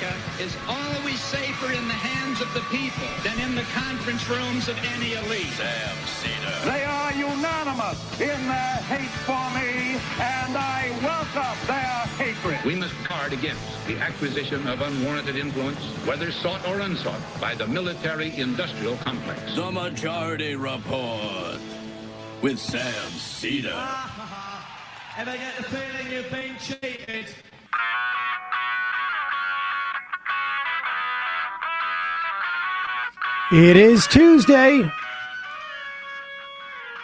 America is always safer in the hands of the people than in the conference rooms of any elite. Sam Seder. They are unanimous in their hate for me, and I welcome their hatred. We must guard against the acquisition of unwarranted influence, whether sought or unsought, by the military-industrial complex. The Majority Report with Sam Seder. If I get the feeling you've been cheated. It is Tuesday,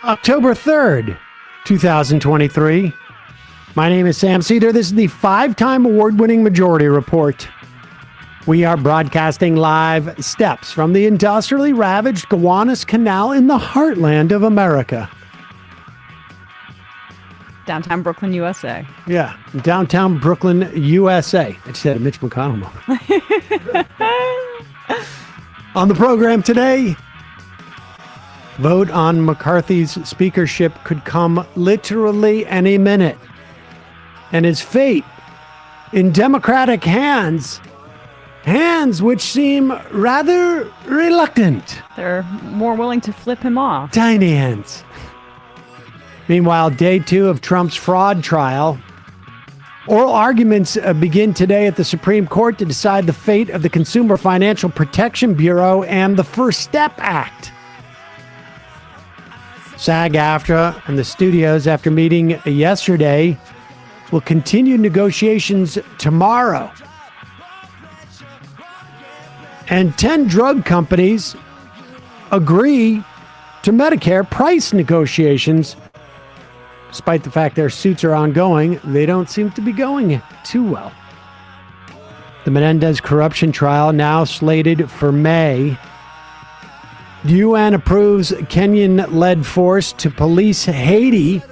October 3rd, 2023. My name is Sam Seder. This is the 5-time award-winning Majority Report. We are broadcasting live steps from the industrially ravaged Gowanus Canal in the heartland of America. Downtown Brooklyn, USA. Yeah, downtown Brooklyn, USA. I just had a Mitch McConnell moment. On the program today, vote on McCarthy's speakership could come literally any minute. And his fate in Democratic hands which seem rather reluctant. They're more willing to flip him off. Tiny hands. Meanwhile, day 2 of Trump's fraud trial. Oral arguments begin today at the Supreme Court to decide the fate of the Consumer Financial Protection Bureau and the First Step Act. SAG-AFTRA and the studios, after meeting yesterday, will continue negotiations tomorrow. And 10 drug companies agree to Medicare price negotiations. Despite the fact their suits are ongoing, they don't seem to be going too well. The Menendez corruption trial now slated for May. The UN approves Kenyan-led force to police Haiti.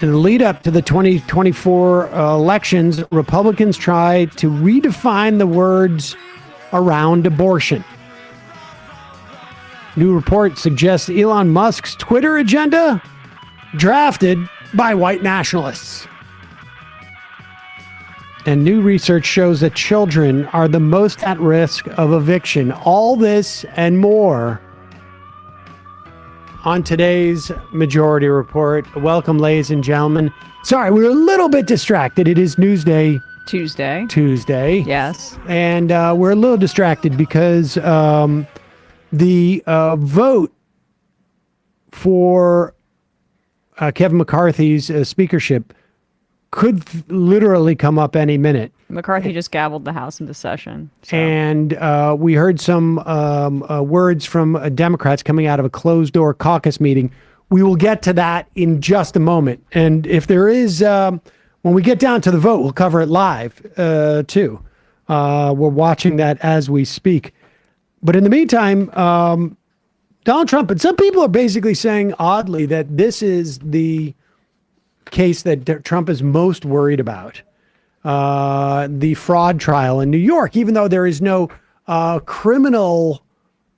In the lead up to the 2024 elections, Republicans try to redefine the words around abortion. New report suggests Elon Musk's Twitter agenda drafted by white nationalists. And new research shows that children are the most at risk of eviction. All this and more on today's Majority Report. Welcome, ladies and gentlemen. Sorry, we were a little bit distracted. It is Newsday. Tuesday. Yes. And we're a little distracted because the vote for Kevin McCarthy's speakership could literally come up any minute. McCarthy just gavelled the House into session. So. And we heard some words from Democrats coming out of a closed-door caucus meeting. We will get to that in just a moment. And if there is, when we get down to the vote, we'll cover it live, too. We're watching that as we speak. But in the meantime, Donald Trump, and some people are basically saying, oddly, that this is the case that Trump is most worried about. The fraud trial in New York, even though there is no criminal,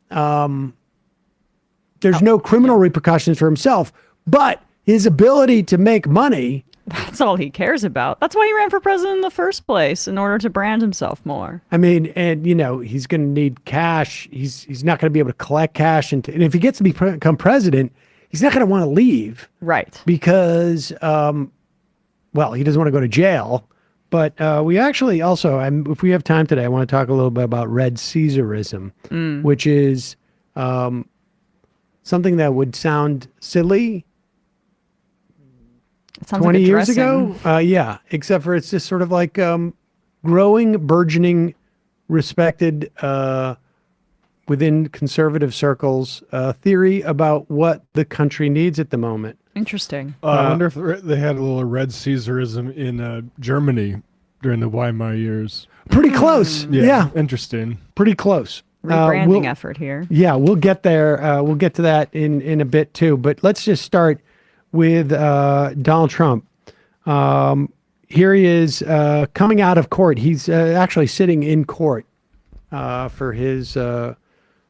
there's no criminal repercussions for himself, but his ability to make money. That's all he cares about. That's why he ran for president in the first place, in order to brand himself more. I mean, and he's going to need cash. He's not going to be able to collect cash, and if he gets to become president, he's not going to want to leave. Right. Because, he doesn't want to go to jail. But we actually also, if we have time today, I want to talk a little bit about Red Caesarism, which is something that would sound silly 20 years ago. Yeah, except for it's just sort of like growing, burgeoning, respected within conservative circles theory about what the country needs at the moment. Interesting. I wonder if they had a little Red Caesarism in Germany during the Weimar years. Pretty close. Yeah. Interesting. Pretty close. Rebranding effort here. Yeah, we'll get there. We'll get to that in a bit too. But let's just start with Donald Trump. Here he is coming out of court. He's actually sitting in court for his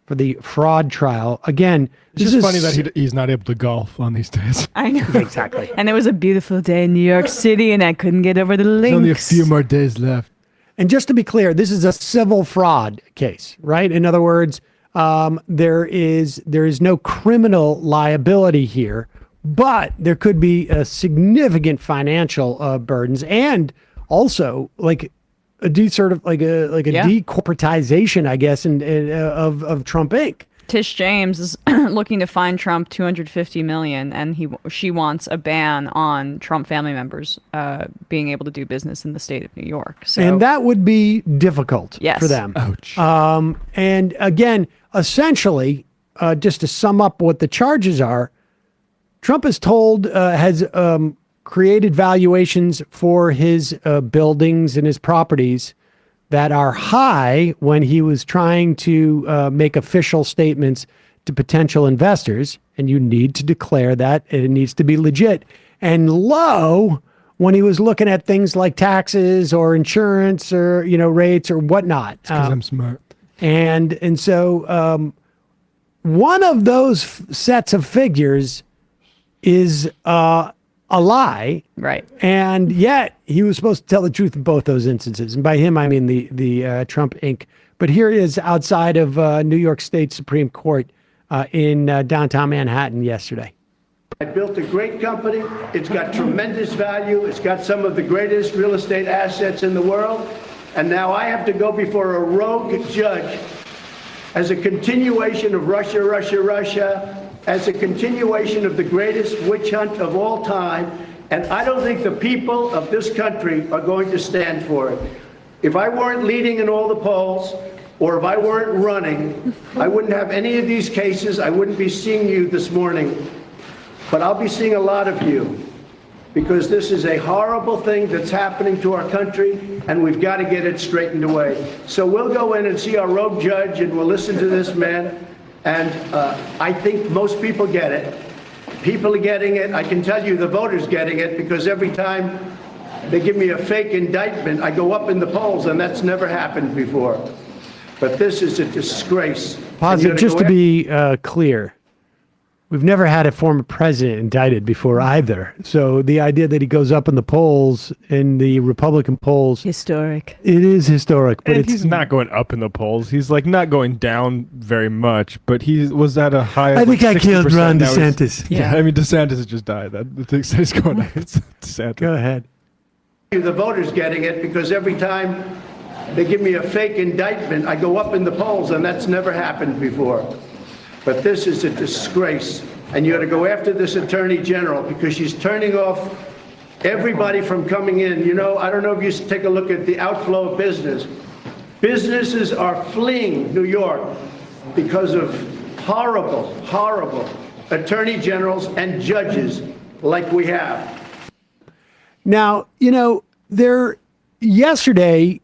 for the fraud trial. Again, It's just funny that he's not able to golf on these days. I know. exactly. And it was a beautiful day in New York City, and I couldn't get over the links. There's only a few more days left. And just to be clear, this is a civil fraud case, right? In other words, there is no criminal liability here, but there could be a significant financial burdens, and also like a decorporatization, I guess, of Trump Inc. Tish James is looking to fine Trump $250 million, and she wants a ban on Trump family members being able to do business in the state of New York. So, And that would be difficult Yes. for them. Ouch. And again, essentially, just to sum up what the charges are, Trump has created valuations for his buildings and his properties that are high when he was trying to make official statements to potential investors, and you need to declare that, and it needs to be legit, and low when he was looking at things like taxes or insurance or rates or whatnot. Because I'm smart. And so one of those sets of figures is a lie. right. And yet he was supposed to tell the truth in both those instances. And by him, I mean the Trump Inc. But here he is outside of New York State Supreme Court in downtown Manhattan yesterday. I built a great company. It's got tremendous value. It's got some of the greatest real estate assets in the world. And now I have to go before a rogue judge as a continuation of Russia, Russia, Russia, as a continuation of the greatest witch hunt of all time. And I don't think the people of this country are going to stand for it. If I weren't leading in all the polls, or if I weren't running, I wouldn't have any of these cases. I wouldn't be seeing you this morning. But I'll be seeing a lot of you, because this is a horrible thing that's happening to our country, and we've got to get it straightened away. So we'll go in and see our rogue judge, and we'll listen to this man. And I think most people get it. People are getting it. I can tell you the voters getting it, because every time they give me a fake indictment, I go up in the polls, and that's never happened before. But this is a disgrace. Positive, just to be clear, we've never had a former president indicted before either. So the idea that he goes up in the polls, in the Republican polls, Historic. it is historic. But And it's he's not going up in the polls. He's like not going down very much, but he was at a high. I think I killed Ron Now he's- DeSantis. Yeah, I mean DeSantis has just died. He's going up. It's DeSantis. Go ahead. The voters getting it, because every time they give me a fake indictment, I go up in the polls, and that's never happened before. But this is a disgrace, and you ought to go after this attorney general, because she's turning off everybody from coming in. You know, I don't know if you take a look at the outflow of business. Businesses are fleeing New York because of horrible, horrible attorney generals and judges like we have. Now, yesterday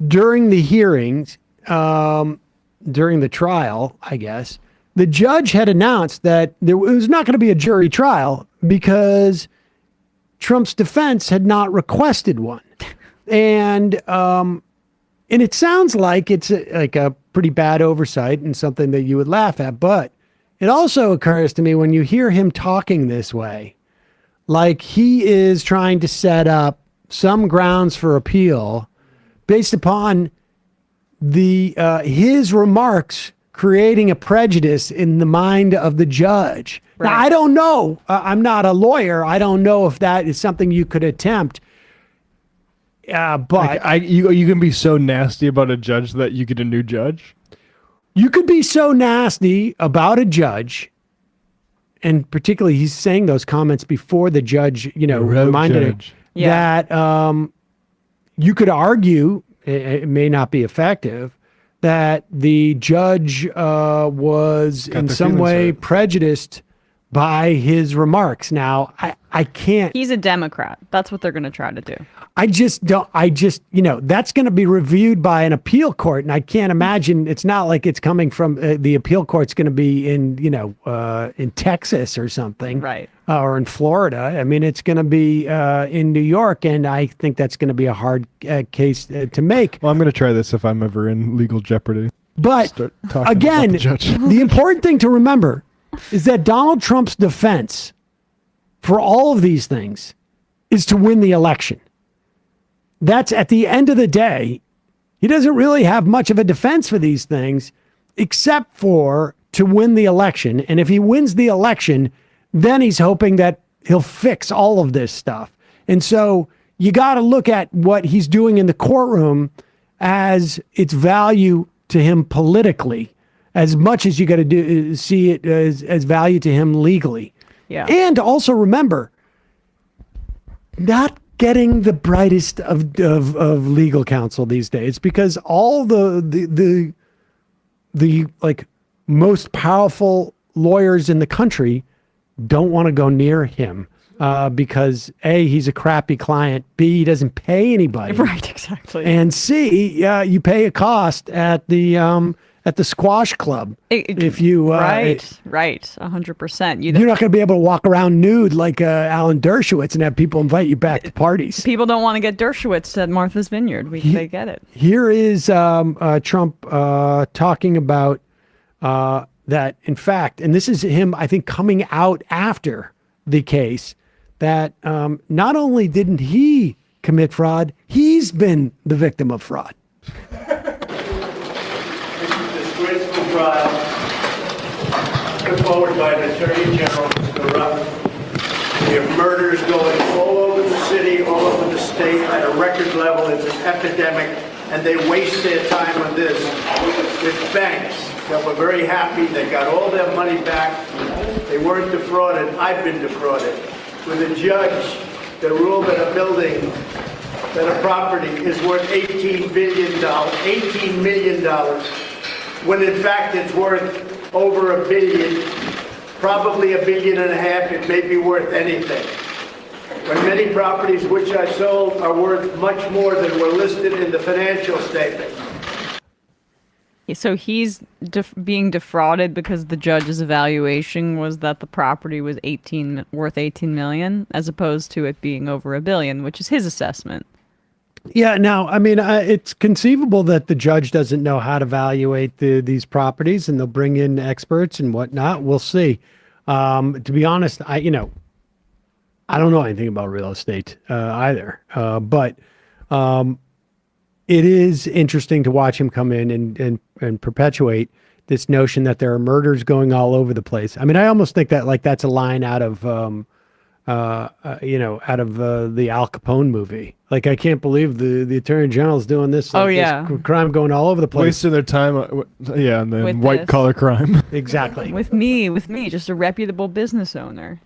during the hearings, during the trial, I guess, the judge had announced that there was not going to be a jury trial because Trump's defense had not requested one. And it sounds like it's like a pretty bad oversight and something that you would laugh at. But it also occurs to me when you hear him talking this way, like he is trying to set up some grounds for appeal based upon his remarks creating a prejudice in the mind of the judge. Right. Now, I don't know. I'm not a lawyer. I don't know if that is something you could attempt. But You can be so nasty about a judge that you get a new judge. you could be so nasty about a judge, and particularly he's saying those comments before the judge, reminded him Yeah. that you could argue, it may not be effective, that the judge was in their some feelings way hurt. prejudiced by his remarks. Now, I can't. He's a Democrat. That's what they're going to try to do. That's going to be reviewed by an appeal court. And I can't imagine, it's not like it's coming from the appeal court's going to be in Texas or something. Right. Or in Florida. I mean, it's going to be in New York. And I think that's going to be a hard case to make. Well, I'm going to try this if I'm ever in legal jeopardy. But Start talking about again, the judge. the important thing to remember is that Donald Trump's defense for all of these things is to win the election. That's at the end of the day, he doesn't really have much of a defense for these things except for to win the election. And if he wins the election, then he's hoping that he'll fix all of this stuff. And so you got to look at what he's doing in the courtroom as its value to him politically, as much as you got to see it as value to him legally. Yeah. And also remember, not getting the brightest of legal counsel these days, because all the like most powerful lawyers in the country don't want to go near him because A, he's a crappy client, B, he doesn't pay anybody, Right, exactly. and C, you pay a cost at the squash club. If you right, 100%. you're not going to be able to walk around nude like Alan Dershowitz and have people invite you back to parties. People don't want to get Dershowitz at Martha's Vineyard. They get it. Here is Trump talking about that, in fact, and this is him, I think, coming out after the case, that not only didn't he commit fraud, he's been the victim of fraud. Disgraceful trial put forward by an Attorney General, Mr. Rupp. We have murders going all over the city, all over the state at a record level. It's an epidemic, and they waste their time on this. With banks that were very happy, they got all their money back. They weren't defrauded. I've been defrauded. With a judge that ruled that a building, that a property is worth $18 million, when in fact it's worth over $1 billion, probably $1.5 billion, it may be worth anything. When many properties which I sold are worth much more than were listed in the financial statement. So he's being defrauded because the judge's evaluation was that the property was worth 18 million, as opposed to it being over $1 billion, which is his assessment. Yeah, now, I mean, it's conceivable that the judge doesn't know how to evaluate these properties, and they'll bring in experts and whatnot. We'll see. To be honest, I don't know anything about real estate either, but it is interesting to watch him come in and perpetuate this notion that there are murders going all over the place. I mean, I almost think that like that's a line out of the Al Capone movie. Like, I can't believe the Attorney General is doing this. Like, this crime going all over the place. Wasting their time, and then With white this. collar crime. Exactly. With me, just a reputable business owner.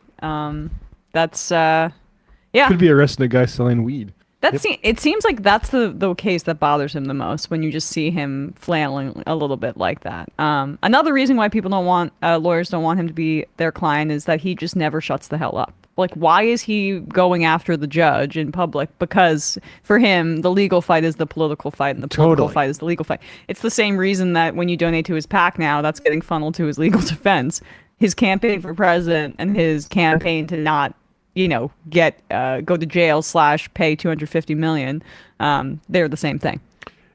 That's Could be arresting a guy selling weed. It seems like that's the case that bothers him the most, when you just see him flailing a little bit like that. Another reason why people don't want lawyers don't want him to be their client is that he just never shuts the hell up. Like, why is he going after the judge in public? Because for him, the legal fight is the political fight, and the political fight is the legal fight. It's the same reason that when you donate to his PAC now, that's getting funneled to his legal defense. His campaign for president and his campaign to not, get go to jail / pay $250 million, they're the same thing.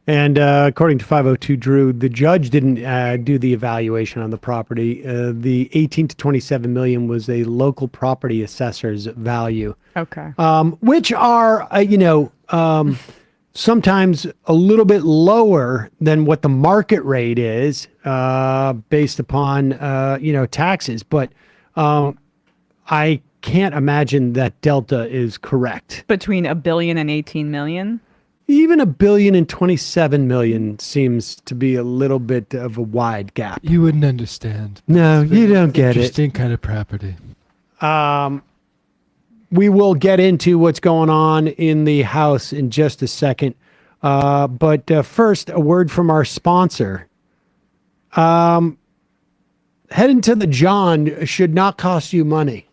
And according to 502 Drew, the judge didn't do the evaluation on the property. The 18 to 27 million was a local property assessor's value. Okay. Which are, sometimes a little bit lower than what the market rate is based upon, taxes. But I can't imagine that delta is correct. Between $1 billion and 18 million? Even $1 billion and 27 million seems to be a little bit of a wide gap. You wouldn't understand. No, you don't get it. Interesting kind of property. We will get into what's going on in the House in just a second. But first, a word from our sponsor. Heading to the John should not cost you money.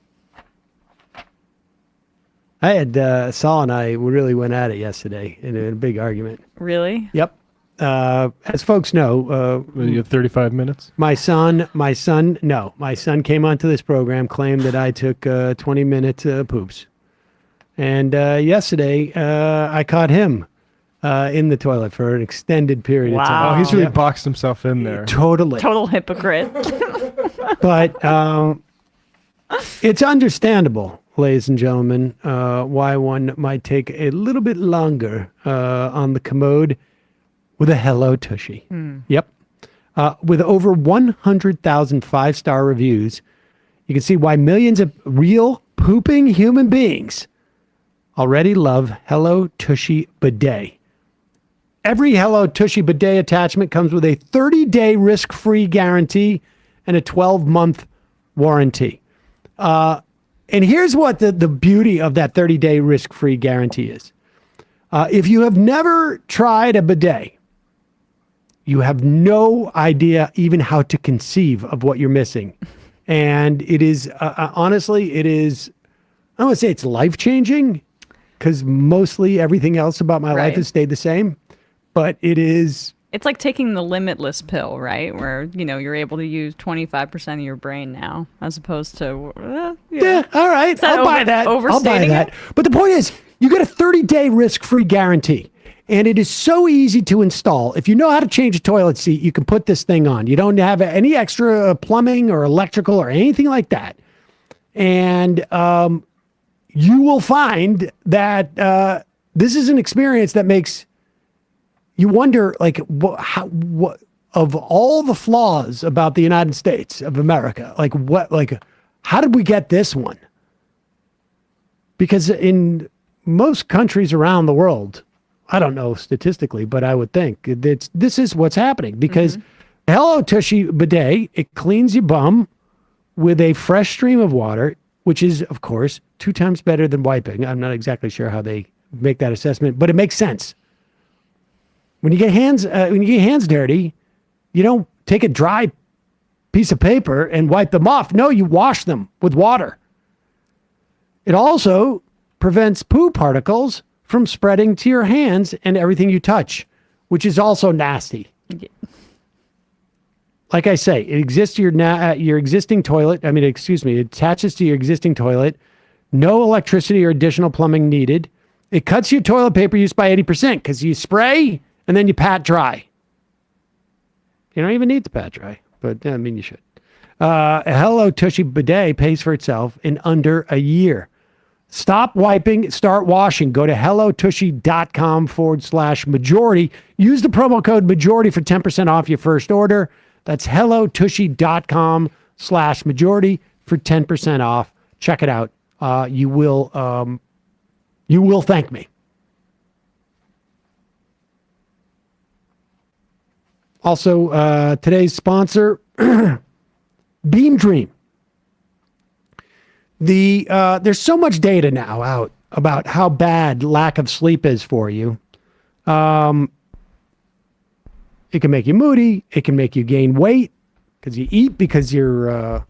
I had Saul and I really went at it yesterday in a big argument. Really? Yep. As folks know, You have 35 minutes. my son came onto this program, claimed that I took 20-minute poops, and yesterday I caught him in the toilet for an extended period of time. Wow. Oh, he's really boxed himself in there. Totally. Total hypocrite. But it's understandable, ladies and gentlemen, why one might take a little bit longer on the commode with a Hello Tushy. Yep. With over 100,000 five-star reviews, you can see why millions of real pooping human beings already love Hello Tushy Bidet. Every Hello Tushy Bidet attachment comes with a 30-day risk-free guarantee and a 12-month warranty. And here's what the beauty of that 30-day risk-free guarantee is. If you have never tried a bidet, you have no idea even how to conceive of what you're missing. And it is, honestly, it is, I don't want to say it's life-changing, because mostly everything else about my life has stayed the same. But it is... It's like taking the limitless pill, right? Where, you're able to use 25% of your brain now, as opposed to... Yeah, all right, I'll buy that. I'll buy that. But the point is, you get a 30-day risk-free guarantee. And it is so easy to install. If you know how to change a toilet seat, you can put this thing on. You don't have any extra plumbing or electrical or anything like that. And you will find that this is an experience that makes you wonder, like, what of all the flaws about the United States of America, how did we get this one? Because in most countries around the world, I don't know statistically, but I would think this is what's happening, because Hello Tushy Bidet, it cleans your bum with a fresh stream of water, which is, of course, 2 times better than wiping. I'm not exactly sure how they make that assessment, but it makes sense. When you get hands dirty, you don't take a dry piece of paper and wipe them off. No, you wash them with water. It also prevents poo particles from spreading to your hands and everything you touch, which is also nasty. Like I say, it exists your existing toilet. It attaches to your existing toilet. No electricity or additional plumbing needed. It cuts your toilet paper use by 80% because you spray and then you pat dry. You don't even need to pat dry, but you should. A Hello Tushy Bidet pays for itself in under a year. Stop wiping, start washing. Go to hellotushy.com/majority. Use the promo code majority for 10% off your first order. That's hellotushy.com/majority for 10% off. Check it out. You will thank me. Also, today's sponsor, Beam Dream. There's so much data now out about how bad lack of sleep is for you. It can make you moody. It can make you gain weight because you eat because you're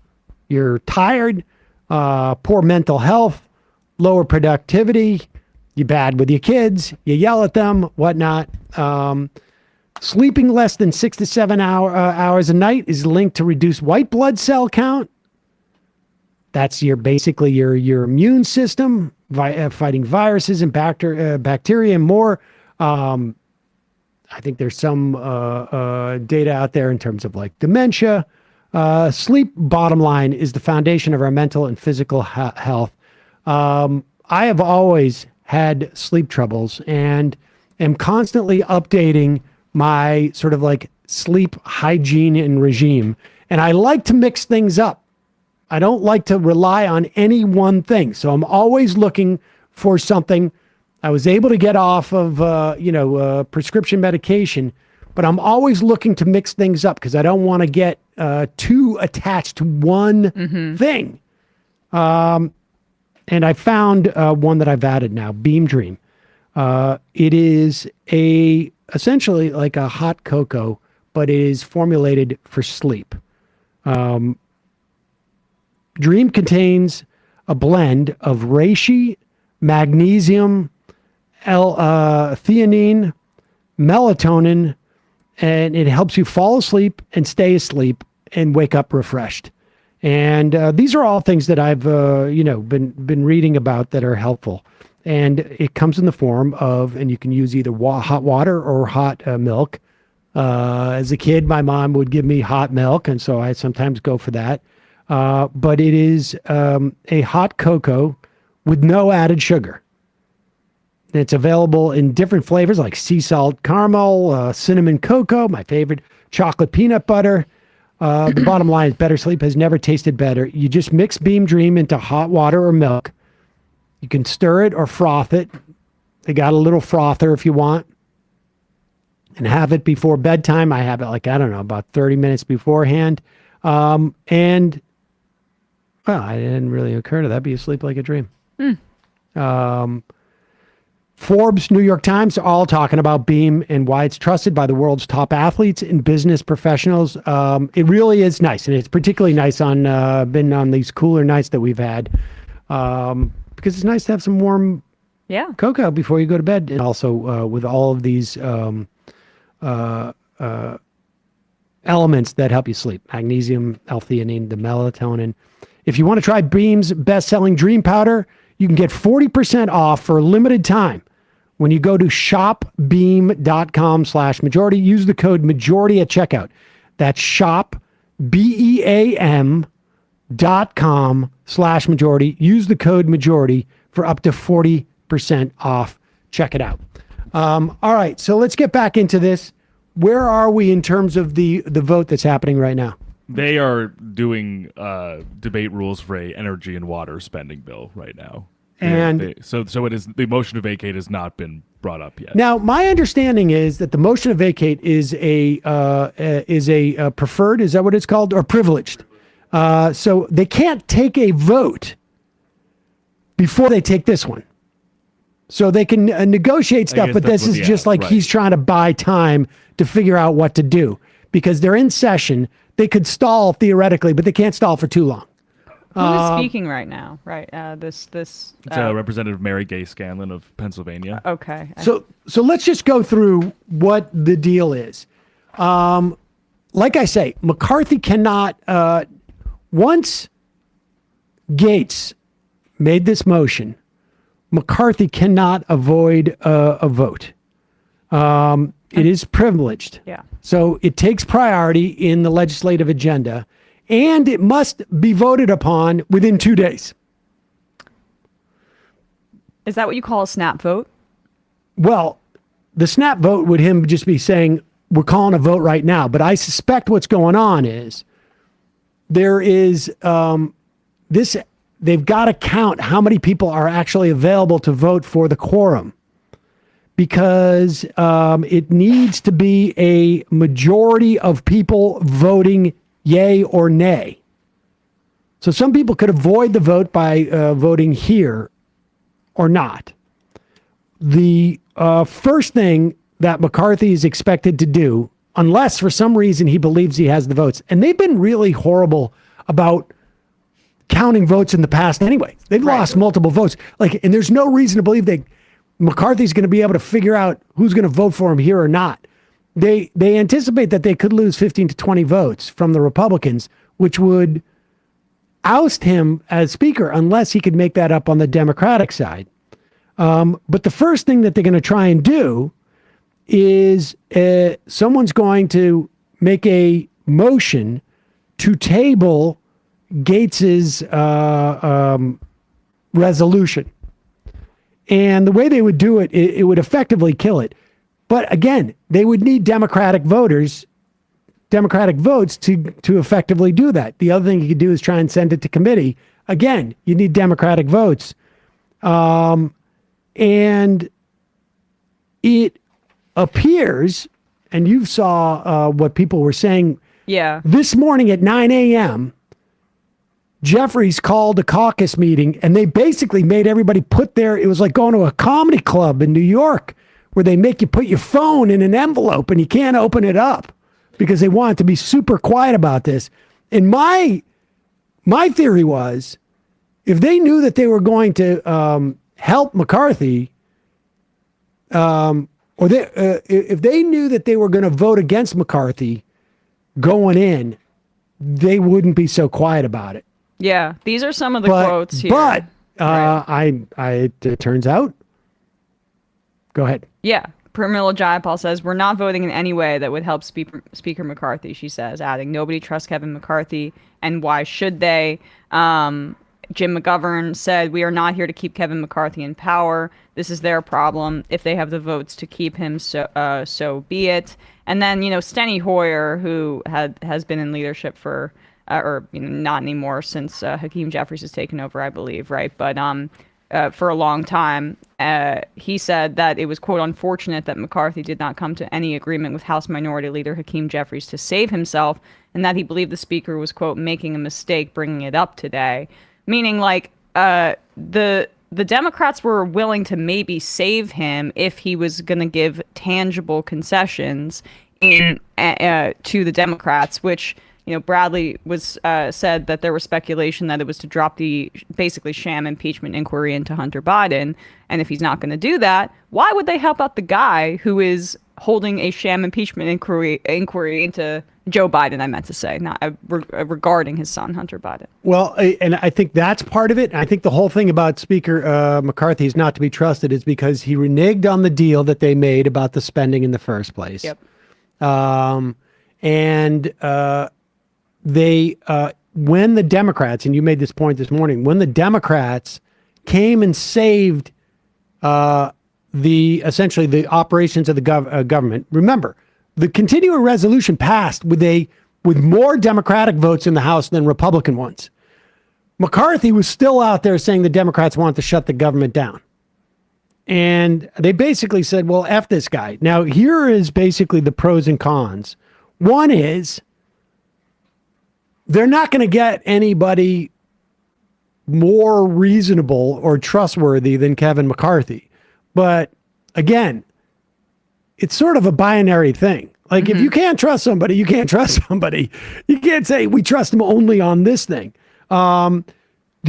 tired. Poor mental health, lower productivity. You're bad with your kids. You yell at them, whatnot. Sleeping less than 6 to 7 hours a night is linked to reduced white blood cell count. That's basically your immune system fighting viruses and bacteria and more. I think there's some data out there in terms of like dementia. Sleep, bottom line, is the foundation of our mental and physical health. I have always had sleep troubles and am constantly updating my sort of like sleep hygiene and regime. And I like to mix things up. I don't like to rely on any one thing. So I'm always looking for something. I was able to get off of, prescription medication, but I'm always looking to mix things up because I don't want to get too attached to one thing. And I found one that I've added now, Beam Dream. It is essentially like a hot cocoa, but it is formulated for sleep. Dream contains a blend of reishi, magnesium, theanine, melatonin, and it helps you fall asleep and stay asleep and wake up refreshed. And these are all things that I've been reading about that are helpful. And it comes in the form of, and you can use either hot water or hot milk. As a kid, my mom would give me hot milk, and so I sometimes go for that. But it is a hot cocoa with no added sugar. It's available in different flavors like sea salt caramel, cinnamon cocoa, my favorite, chocolate peanut butter. The bottom line is better sleep has never tasted better. You just mix Beam Dream into hot water or milk. You can stir it or froth it. They got a little frother if you want. And have it before bedtime. I have it about 30 minutes beforehand. And, well, I didn't really occur to that, but you sleep like a dream. Forbes, New York Times, are all talking about Beam and why it's trusted by the world's top athletes and business professionals. It really is nice, and it's particularly nice been on these cooler nights that we've had, because it's nice to have some warm cocoa before you go to bed, and also with all of these elements that help you sleep: magnesium, L-theanine, the melatonin. If you want to try Beam's best-selling Dream Powder, you can get 40% off for a limited time when you go to shopbeam.com/majority. Use the code majority at checkout. That's shopbeam.com/majority. Use the code majority for up to 40% off. Check it out. All right, so let's get back into this. Where are we in terms of the vote that's happening right now? They are doing debate rules for a energy and water spending bill right now. And so it is, the motion to vacate has not been brought up yet. Now, my understanding is that the motion to vacate is a preferred, is that what it's called, or privileged? So they can't take a vote before they take this one. So they can negotiate stuff, but this is just like he's trying to buy time to figure out what to do because they're in session. They could stall theoretically, but they can't stall for too long. Who is speaking right now? Right, it's Representative Mary Gay Scanlon of Pennsylvania. Okay. So let's just go through what the deal is. Like I say, McCarthy cannot. Once GAETZ made this motion, McCarthy cannot avoid a vote. It is privileged. Yeah. So it takes priority in the legislative agenda, and it must be voted upon within 2 days. Is that what you call a snap vote? Well, the snap vote would him just be saying, we're calling a vote right now. But I suspect what's going on is there is they've got to count how many people are actually available to vote for the quorum, because it needs to be a majority of people voting yay or nay. So some people could avoid the vote by voting here or not. The first thing that McCarthy is expected to do, unless for some reason he believes he has the votes, and they've been really horrible about counting votes in the past anyway. They've lost multiple votes. And there's no reason to believe McCarthy's going to be able to figure out who's going to vote for him here or not. They anticipate that they could lose 15 to 20 votes from the Republicans, which would oust him as speaker unless he could make that up on the Democratic side. But the first thing that they're going to try and do is someone's going to make a motion to table GAETZ's resolution. And the way they would do it, it would effectively kill it. But again, they would need Democratic votes to effectively do that. The other thing you could do is try and send it to committee. Again, you need Democratic votes. And it appears, and you saw what people were saying. Yeah. This morning at 9 a.m., Jeffries called a caucus meeting, and they basically made everybody it was like going to a comedy club in New York where they make you put your phone in an envelope and you can't open it up because they want to be super quiet about this. And my theory was, if they knew that they were going to help McCarthy, if they knew that they were going to vote against McCarthy going in, they wouldn't be so quiet about it. Yeah, these are some of the quotes here. But It turns out. Go ahead. Yeah. Pramila Jayapal says, we're not voting in any way that would help Speaker McCarthy, she says, adding, nobody trusts Kevin McCarthy, and why should they? Jim McGovern said, we are not here to keep Kevin McCarthy in power. This is their problem. If they have the votes to keep him, so be it. And then, Steny Hoyer, who has been in leadership for, not anymore since Hakeem Jeffries has taken over, I believe, right? But for a long time, he said that it was, quote, unfortunate that McCarthy did not come to any agreement with House Minority Leader Hakeem Jeffries to save himself, and that he believed the Speaker was, quote, making a mistake bringing it up today. Meaning, the Democrats were willing to maybe save him if he was going to give tangible concessions to the Democrats, which, Bradley was said that there was speculation that it was to drop the basically sham impeachment inquiry into Hunter Biden. And if he's not going to do that, why would they help out the guy who is holding a sham impeachment inquiry into Joe Biden, I meant to say, not regarding his son, Hunter Biden. Well, and I think that's part of it. I think the whole thing about Speaker McCarthy is not to be trusted is because he reneged on the deal that they made about the spending in the first place. Yep. When the Democrats, and you made this point this morning, when the Democrats came and saved essentially the operations of the government, remember, the continuing resolution passed with more Democratic votes in the House than Republican ones. McCarthy was still out there saying the Democrats want to shut the government down. And they basically said, well, F this guy. Now, here is basically the pros and cons. One is they're not going to get anybody more reasonable or trustworthy than Kevin McCarthy. But again, it's sort of a binary thing. Like, if you can't trust somebody, you can't trust somebody. You can't say we trust them only on this thing. The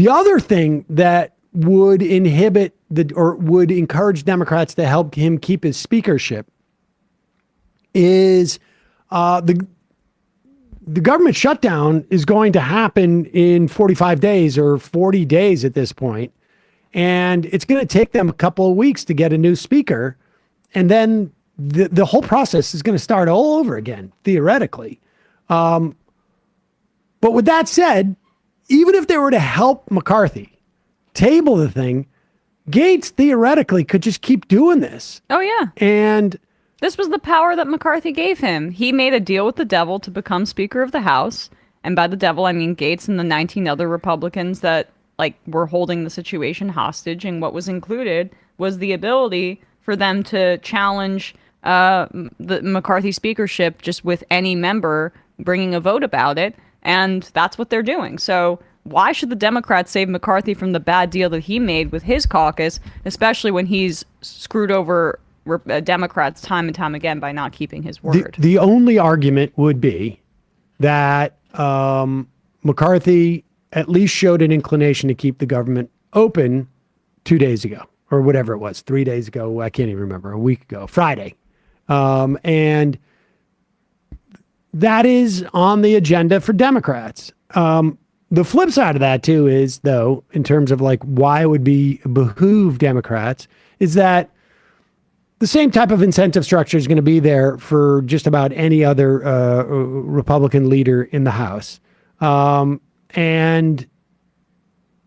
other thing that would inhibit would encourage Democrats to help him keep his speakership is the government shutdown is going to happen in 45 days or 40 days at this point. And it's going to take them a couple of weeks to get a new speaker. And then the whole process is going to start all over again, theoretically. But with that said, even if they were to help McCarthy table the thing, GAETZ theoretically could just keep doing this. Oh, yeah. And this was the power that McCarthy gave him. He made a deal with the devil to become Speaker of the House. And by the devil, I mean GAETZ and the 19 other Republicans that were holding the situation hostage. And what was included was the ability for them to challenge the McCarthy speakership just with any member bringing a vote about it. And that's what they're doing. So why should the Democrats save McCarthy from the bad deal that he made with his caucus, especially when he's screwed over Democrats time and time again by not keeping his word? The only argument would be that McCarthy at least showed an inclination to keep the government open 2 days ago, or whatever it was, 3 days ago. I can't even remember, a week ago, Friday. And that is on the agenda for Democrats. The flip side of that, too, is, though, in terms of why it would behoove Democrats, is that the same type of incentive structure is going to be there for just about any other Republican leader in the House. And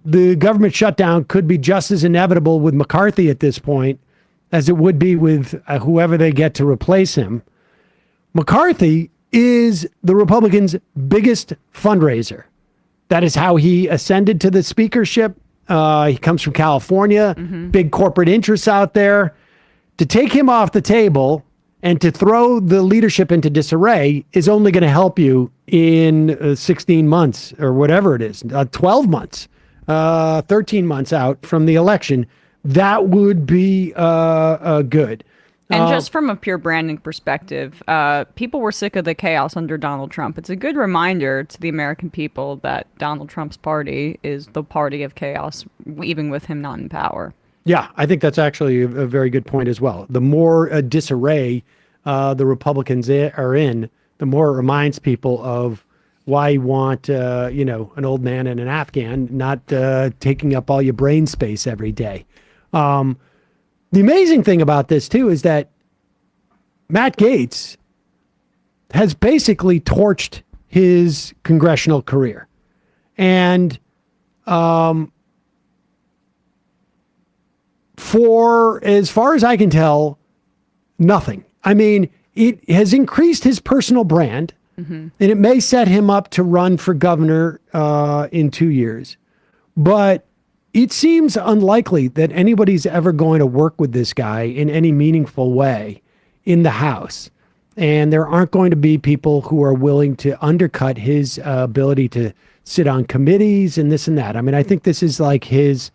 the government shutdown could be just as inevitable with McCarthy at this point as it would be with whoever they get to replace him. McCarthy is the Republicans' biggest fundraiser. That is how he ascended to the speakership. He comes from California, big corporate interests out there. To take him off the table and to throw the leadership into disarray is only going to help you in 16 months or whatever it is, 12 months, 13 months out from the election. That would be good. And just from a pure branding perspective, people were sick of the chaos under Donald Trump. It's a good reminder to the American people that Donald Trump's party is the party of chaos, even with him not in power. Yeah, I think that's actually a very good point as well. The more disarray the Republicans are in, the more it reminds people of why you want, an old man and an Afghan not taking up all your brain space every day. The amazing thing about this, too, is that Matt Gaetz has basically torched his congressional career. And for as far as I can tell, nothing. I mean, it has increased his personal brand, and it may set him up to run for governor in 2 years. But it seems unlikely that anybody's ever going to work with this guy in any meaningful way in the House. And there aren't going to be people who are willing to undercut his ability to sit on committees and this and that. I mean, I think this is like his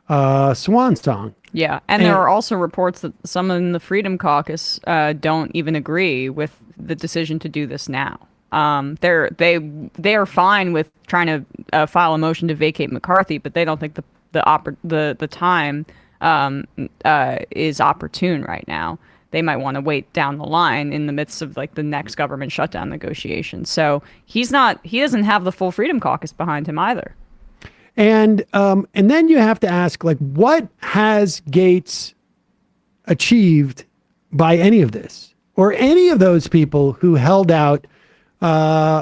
swan song. Yeah, and there are also reports that some in the Freedom Caucus don't even agree with the decision to do this now. They are fine with trying to file a motion to vacate McCarthy, but they don't think the time is opportune right now. They might want to wait down the line in the midst of like the next government shutdown negotiations. So he doesn't have the full Freedom Caucus behind him either. And then you have to ask, like, what has Gaetz achieved by any of this, or any of those people who held out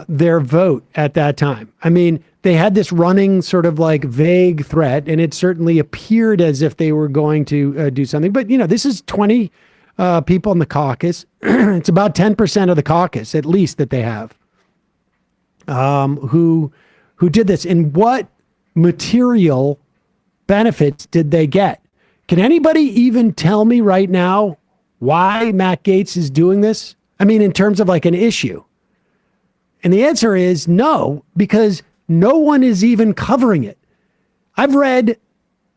their vote at that time? I mean, they had this running sort of like vague threat, and it certainly appeared as if they were going to do something. But, this is 20 people in the caucus. It's about 10% of the caucus, at least, that they have who did this. And what material benefits did they get? Can anybody even tell me right now why Matt Gaetz is doing this? I mean, in terms of like an issue. And the answer is no, because no one is even covering it. I've read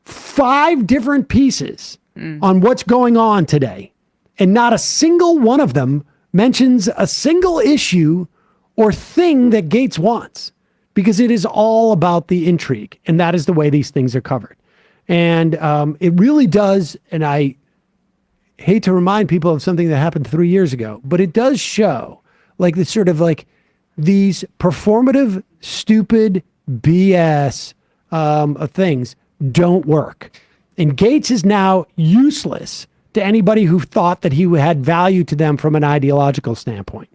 5 different pieces on what's going on today, and not a single one of them mentions a single issue or thing that Gaetz wants, because it is all about the intrigue, and that is the way these things are covered. And it really does, and I hate to remind people of something that happened 3 years ago, but it does show like this sort of like these performative, stupid BS things don't work. And Gaetz is now useless to anybody who thought that he had value to them from an ideological standpoint.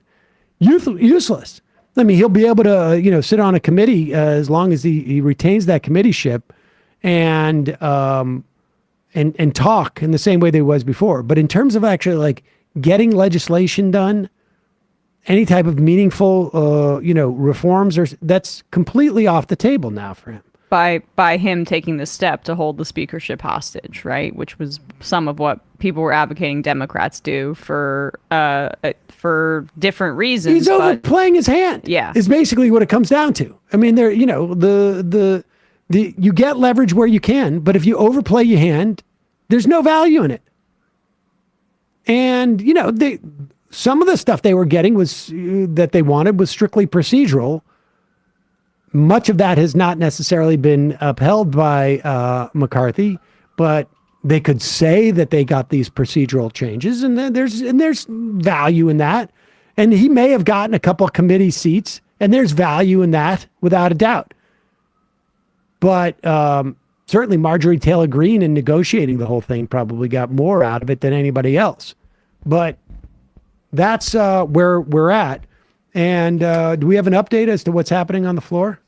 Useless. I mean, he'll be able to, sit on a committee as long as he retains that committeeship and talk in the same way that he was before. But in terms of actually like getting legislation done, any type of meaningful, reforms, that's completely off the table now for him. By him taking the step to hold the speakership hostage, right? Which was some of what people were advocating Democrats do for different reasons. He's overplaying his hand. Yeah, is basically what it comes down to. I mean, there, the you get leverage where you can, but if you overplay your hand, there's no value in it. And some of the stuff they were getting that they wanted was strictly procedural. Much of that has not necessarily been upheld by McCarthy, but they could say that they got these procedural changes, and there's value in that. And he may have gotten a couple of committee seats, and there's value in that without a doubt. But certainly Marjorie Taylor Greene, in negotiating the whole thing, probably got more out of it than anybody else. But that's where we're at. And do we have an update as to what's happening on the floor?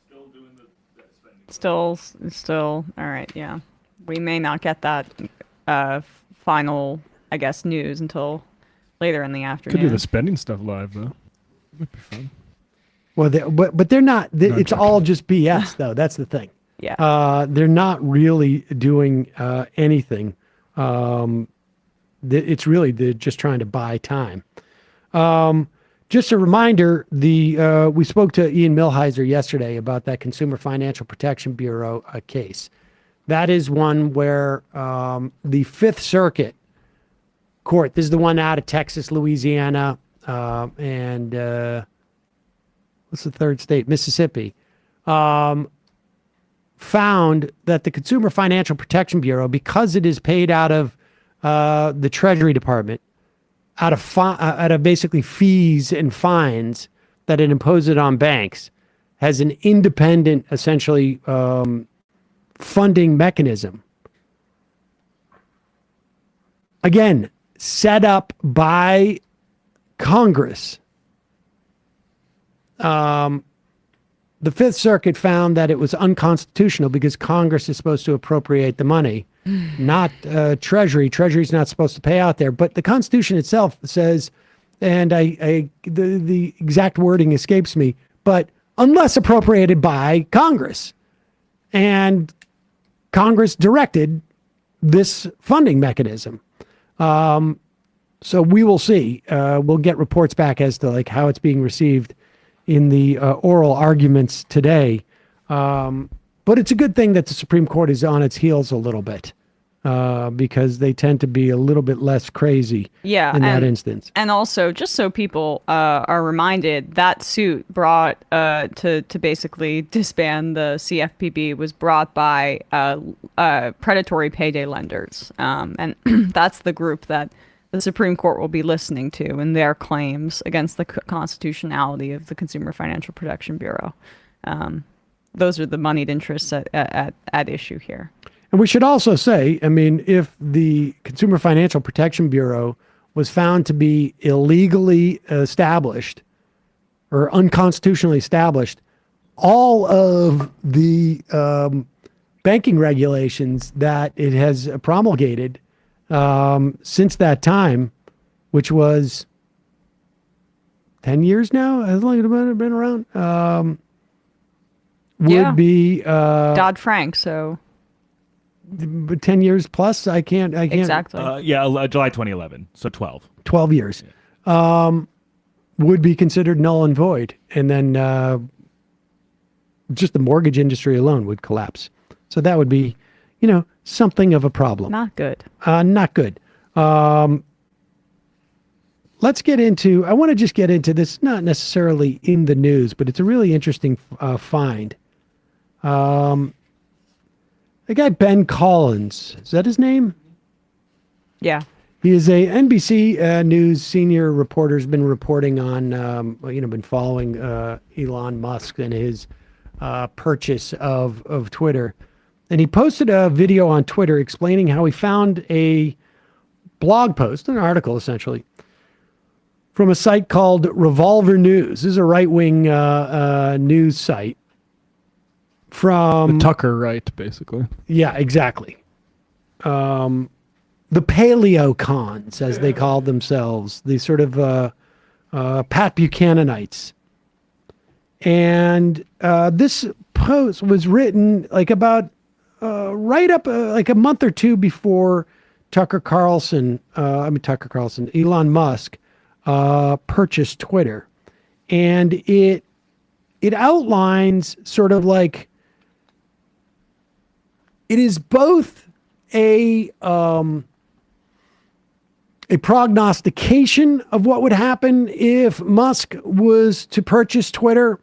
Still, all right, yeah. We may not get that final, I guess, news until later in the afternoon. Could do the spending stuff live, though. Would be fun. Well, but they're not. It's all just BS, though. That's the thing. Yeah. They're not really doing anything. It's really they're just trying to buy time. Just a reminder, we spoke to Ian Millhiser yesterday about that Consumer Financial Protection Bureau case. That is one where the Fifth Circuit Court, this is the one out of Texas, Louisiana, and what's the third state? Mississippi, found that the Consumer Financial Protection Bureau, because it is paid out of the Treasury Department, out of basically fees and fines that it imposes on banks, has an independent, essentially, funding mechanism. Again, set up by Congress. The Fifth Circuit found that it was unconstitutional because Congress is supposed to appropriate the money, not Treasury. Treasury's not supposed to pay out there. But the Constitution itself says, and the exact wording escapes me, but unless appropriated by Congress. And Congress directed this funding mechanism. So we will see. We'll get reports back as to like how it's being received in the oral arguments today. But it's a good thing that the Supreme Court is on its heels a little bit, because they tend to be a little bit less crazy in that instance. And also, just so people are reminded, that suit brought to basically disband the CFPB was brought by predatory payday lenders. And that's the group that the Supreme Court will be listening to in their claims against the constitutionality of the Consumer Financial Protection Bureau. Those are the moneyed interests at issue here. And we should also say, I mean, if the Consumer Financial Protection Bureau was found to be illegally established or unconstitutionally established, all of the banking regulations that it has promulgated since that time, which was 10 years now, has it been around? Would be Dodd-Frank, so 10 years plus. I can't exactly. July 2011, so 12 years. Would be considered null and void, and then just the mortgage industry alone would collapse. So that would be, something of a problem. Not good. Not good. Let's get into, I want to just get into this, not necessarily in the news, but it's a really interesting find. The guy Ben Collins, is that his name? Yeah. He is a NBC News senior reporter, has been reporting on, been following Elon Musk and his purchase of Twitter. And he posted a video on Twitter explaining how he found a blog post, an article essentially, from a site called Revolver News. This is a right-wing news site. From the Tucker right, basically. Yeah, exactly. The paleocons, as they called themselves, the sort of Pat Buchananites. And this post was written like about right up like a month or two before Elon Musk purchased Twitter. And it outlines sort of like, it is both a prognostication of what would happen if Musk was to purchase Twitter,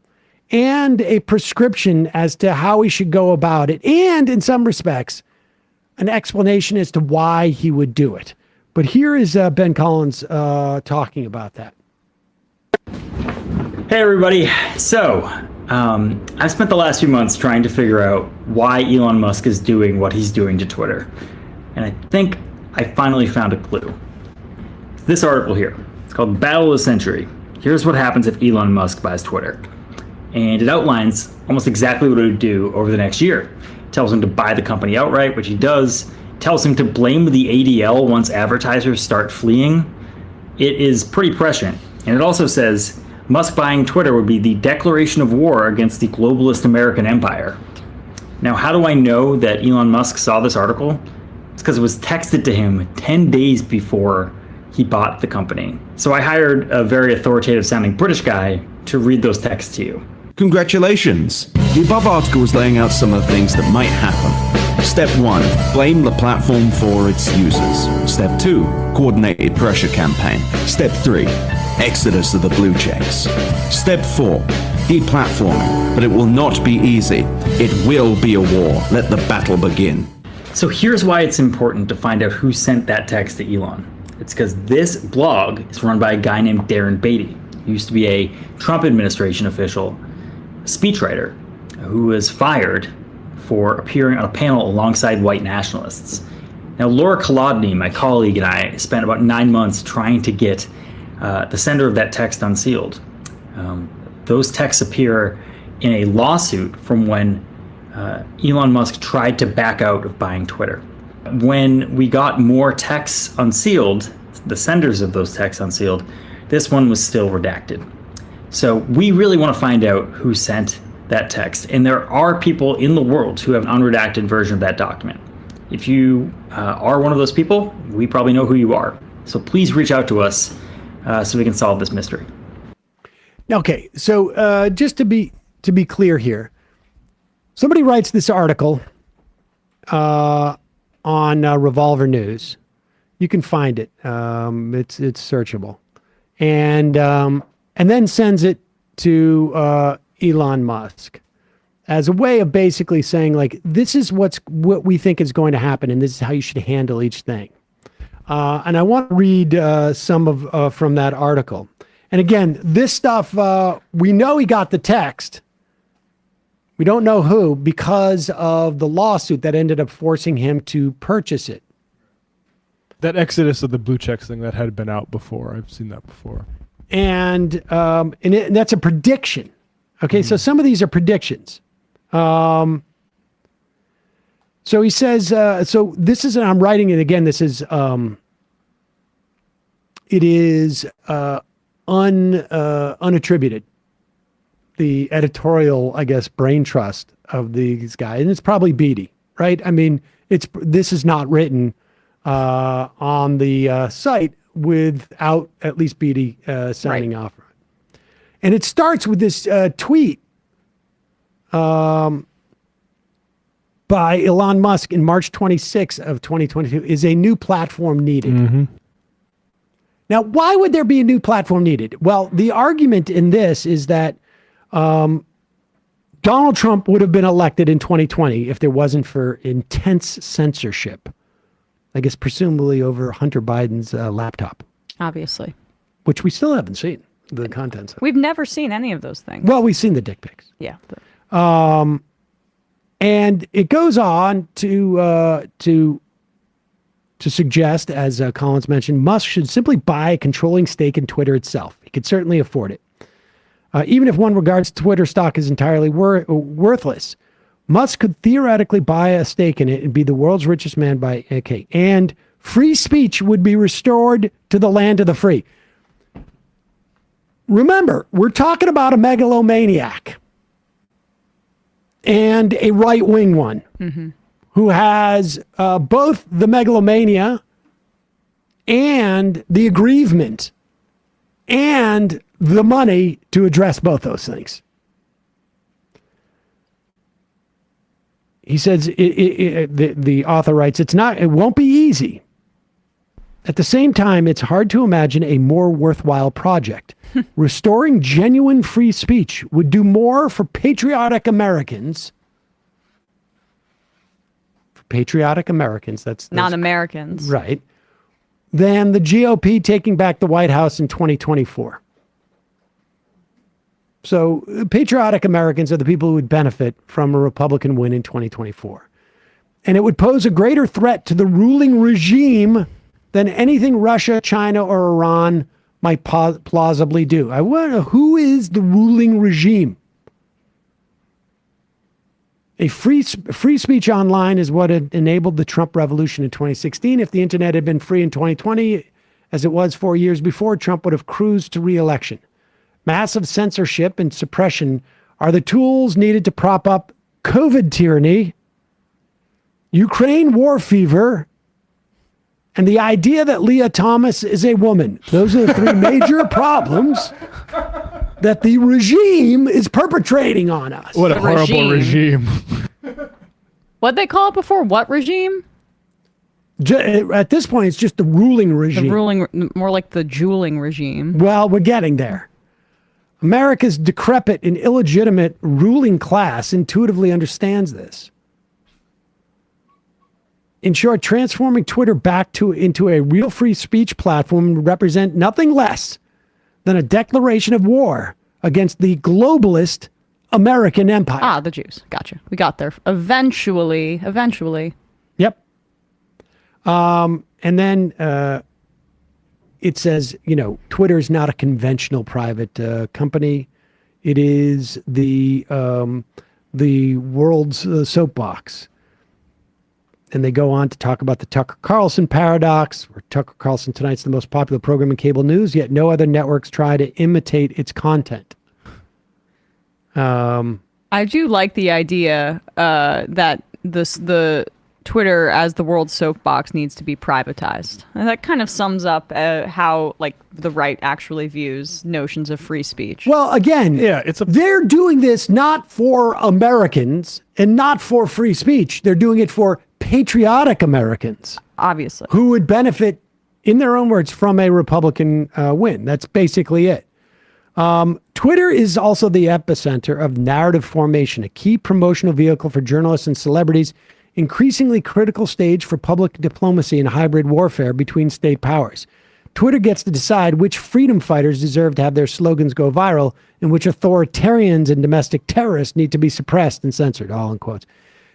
and a prescription as to how he should go about it, and in some respects, an explanation as to why he would do it. But here is Ben Collins talking about that. Hey, everybody. So, I've spent the last few months trying to figure out why Elon Musk is doing what he's doing to Twitter. And I think I finally found a clue. It's this article here. It's called Battle of the Century. Here's what happens if Elon Musk buys Twitter. And it outlines almost exactly what it would do over the next year. It tells him to buy the company outright, which he does. It tells him to blame the ADL once advertisers start fleeing. It is pretty prescient. And it also says Musk buying Twitter would be the declaration of war against the globalist American empire. Now, how do I know that Elon Musk saw this article? It's because it was texted to him 10 days before he bought the company. So I hired a very authoritative sounding British guy to read those texts to you. Congratulations. The above article is laying out some of the things that might happen. Step 1, blame the platform for its users. Step 2, coordinated pressure campaign. Step 3, exodus of the blue checks. Step 4, deplatforming, but it will not be easy. It will be a war. Let the battle begin. So here's why it's important to find out who sent that text to Elon. It's because this blog is run by a guy named Darren Beatty. He used to be a Trump administration official, speechwriter who was fired for appearing on a panel alongside white nationalists. Now, Laura Kolodny, my colleague, and I spent about 9 months trying to get the sender of that text unsealed. Those texts appear in a lawsuit from when Elon Musk tried to back out of buying Twitter. When we got more texts unsealed, the senders of those texts unsealed, this one was still redacted. So we really want to find out who sent that text. And there are people in the world who have an unredacted version of that document. If you are one of those people, we probably know who you are. So please reach out to us so we can solve this mystery. Okay, so just to be clear here, somebody writes this article on Revolver News. You can find it. It's searchable, and then sends it to Elon Musk as a way of basically saying, like, this is what we think is going to happen, and this is how you should handle each thing. And I want to read some of from that article. And again, this stuff, we know he got the text. We don't know who, because of the lawsuit that ended up forcing him to purchase it. That exodus of the blue checks thing that had been out before. I've seen that before. And that's a prediction. Okay, so some of these are predictions. So he says, so this is, and I'm writing it again, this is, it is unattributed. The editorial, I guess, brain trust of these guys. And it's probably Beatty, right? I mean, this is not written on the site without at least Beatty signing off. And it starts with this tweet by Elon Musk in March 26th of 2022. Is a new platform needed? Mm-hmm. Now, why would there be a new platform needed? Well, the argument in this is that Donald Trump would have been elected in 2020 if there wasn't for intense censorship. I guess presumably over Hunter Biden's laptop. Obviously. Which we still haven't seen the contents of. We've never seen any of those things. Well, we've seen the dick pics. Yeah. And it goes on to suggest, as Collins mentioned, Musk should simply buy a controlling stake in Twitter itself. He could certainly afford it. Even if one regards Twitter stock as entirely worthless, Musk could theoretically buy a stake in it and be the world's richest man by okay. And free speech would be restored to the land of the free. Remember, we're talking about a megalomaniac and a right-wing one who has both the megalomania and the aggrievement and the money to address both those things. He says, the author writes, it won't be easy. At the same time, it's hard to imagine a more worthwhile project. Restoring genuine free speech would do more for patriotic Americans. That's non-Americans. Right. Than the GOP taking back the White House in 2024. So patriotic Americans are the people who would benefit from a Republican win in 2024. And it would pose a greater threat to the ruling regime than anything Russia, China, or Iran might plausibly do. I wonder, who is the ruling regime? A free speech online is what had enabled the Trump revolution in 2016. If the internet had been free in 2020, as it was 4 years before, Trump would have cruised to re-election. Massive censorship and suppression are the tools needed to prop up COVID tyranny, Ukraine war fever, and the idea that Leah Thomas is a woman. Those are the three major problems that the regime is perpetrating on us. What a horrible regime. What'd they call it before? What regime? At this point, it's just the ruling regime. More like the juuling regime. Well, we're getting there. America's decrepit and illegitimate ruling class intuitively understands this. In short, transforming Twitter back into a real free speech platform would represent nothing less than a declaration of war against the globalist American empire. Ah, the Jews. Gotcha. We got there eventually. Yep. And then it says, Twitter is not a conventional private company. It is the world's soapbox. And they go on to talk about the Tucker Carlson paradox, where Tucker Carlson tonight's the most popular program in cable news, yet no other networks try to imitate its content. I do like the idea that the Twitter as the world's soapbox needs to be privatized. And that kind of sums up how the right actually views notions of free speech. Well, again, they're doing this not for Americans and not for free speech. They're doing it for patriotic Americans. Obviously. Who would benefit, in their own words, from a Republican win. That's basically it. Twitter is also the epicenter of narrative formation, a key promotional vehicle for journalists and celebrities, increasingly critical stage for public diplomacy and hybrid warfare between state powers. Twitter gets to decide which freedom fighters deserve to have their slogans go viral and which authoritarians and domestic terrorists need to be suppressed and censored, all in quotes.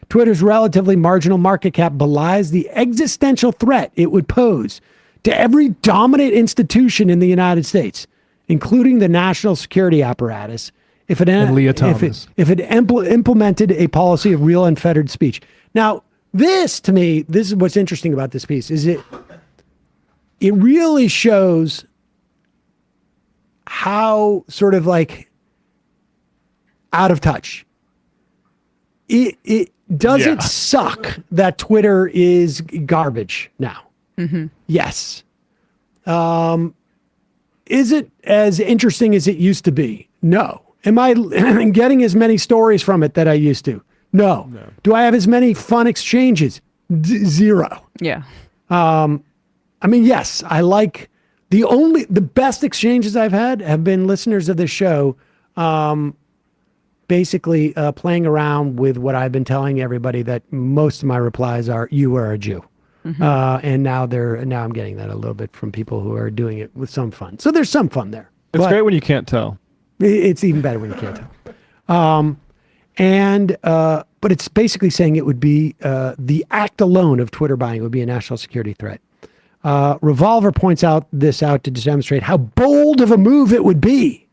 Twitter's relatively marginal market cap belies the existential threat it would pose to every dominant institution in the United States, including the national security apparatus, if it implemented a policy of real unfettered speech. Now, this, to me, this is what's interesting about this piece, is it really shows how sort of out of touch. It doesn't suck that Twitter is garbage now. Mm-hmm. Yes. Is it as interesting as it used to be? No. Am I getting as many stories from it that I used to? No. Do I have as many fun exchanges? Zero. Yeah. Yes, I like the best exchanges I've had have been listeners of this show basically playing around with what I've been telling everybody, that most of my replies are, "You are a Jew." Mm-hmm. And now I'm getting that a little bit from people who are doing it with some fun. So there's some fun there. It's great when you can't tell. It's even better when you can't tell. But it's basically saying it would be the act alone of Twitter buying would be a national security threat. Revolver points this out to demonstrate how bold of a move it would be,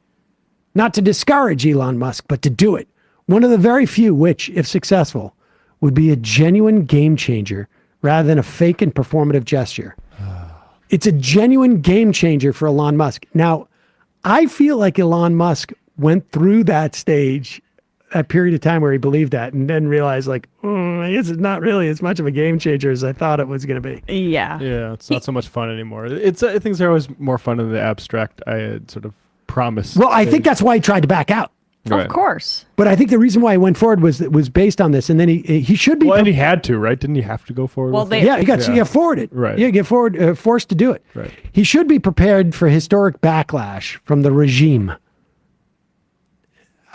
not to discourage Elon Musk, but to do it. One of the very few which, if successful, would be a genuine game changer rather than a fake and performative gesture. It's a genuine game changer for Elon Musk. Now, I feel like Elon Musk went through that stage, that period of time where he believed that, and then realized I guess it's not really as much of a game changer as I thought it was going to be. Yeah. Yeah, it's not so much fun anymore. Things are always more fun in the abstract. I had sort of promised. Well, I think that's why he tried to back out. Right. Of course. But I think the reason why he went forward was based on this, and then he should be. Well, and he had to, right? Didn't he have to go forward? Well, with he got forwarded. Right. Yeah, get forward, forced to do it. Right. He should be prepared for historic backlash from the regime.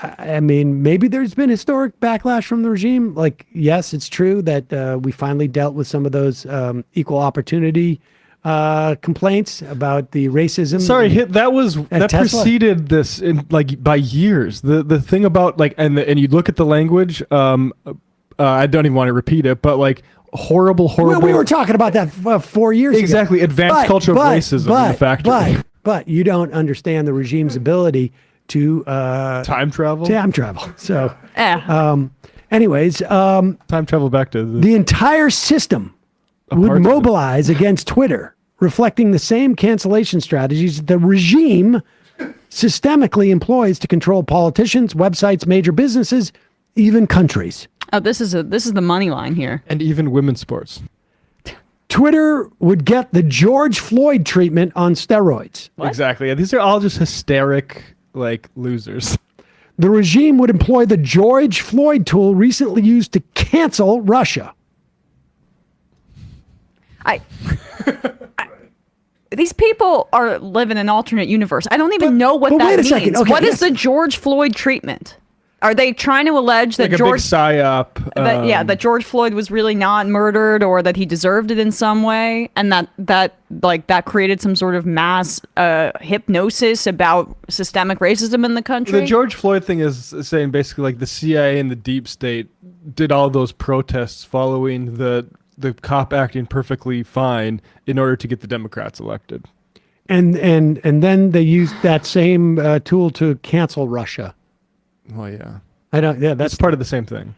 I mean, maybe there's been historic backlash from the regime. Yes, it's true that we finally dealt with some of those equal opportunity complaints about the racism. Sorry, that Tesla. preceded this by years. The thing about and you look at the language. I don't even want to repeat it, but horrible. We were talking about that 4 years ago. Exactly, advanced culture of racism in the factory. But you don't understand the regime's ability to time travel. So, anyways, time travel back to the entire system would mobilize against Twitter, reflecting the same cancellation strategies the regime systemically employs to control politicians, websites, major businesses, even countries. Oh, this is the money line here. And even women's sports. Twitter would get the George Floyd treatment on steroids. What? Exactly. These are all just hysteric losers. The regime would employ the George Floyd tool recently used to cancel Russia. These people live in an alternate universe. I don't even know what that wait a means. second. Okay, what is the George Floyd treatment? Are they trying to allege that like a George big psyop? that George Floyd was really not murdered, or that he deserved it in some way, and that created some sort of mass hypnosis about systemic racism in the country? The George Floyd thing is saying basically like the CIA and the deep state did all those protests following the cop acting perfectly fine in order to get the Democrats elected. And then they used that same tool to cancel Russia. Well, yeah. That's part of the same thing.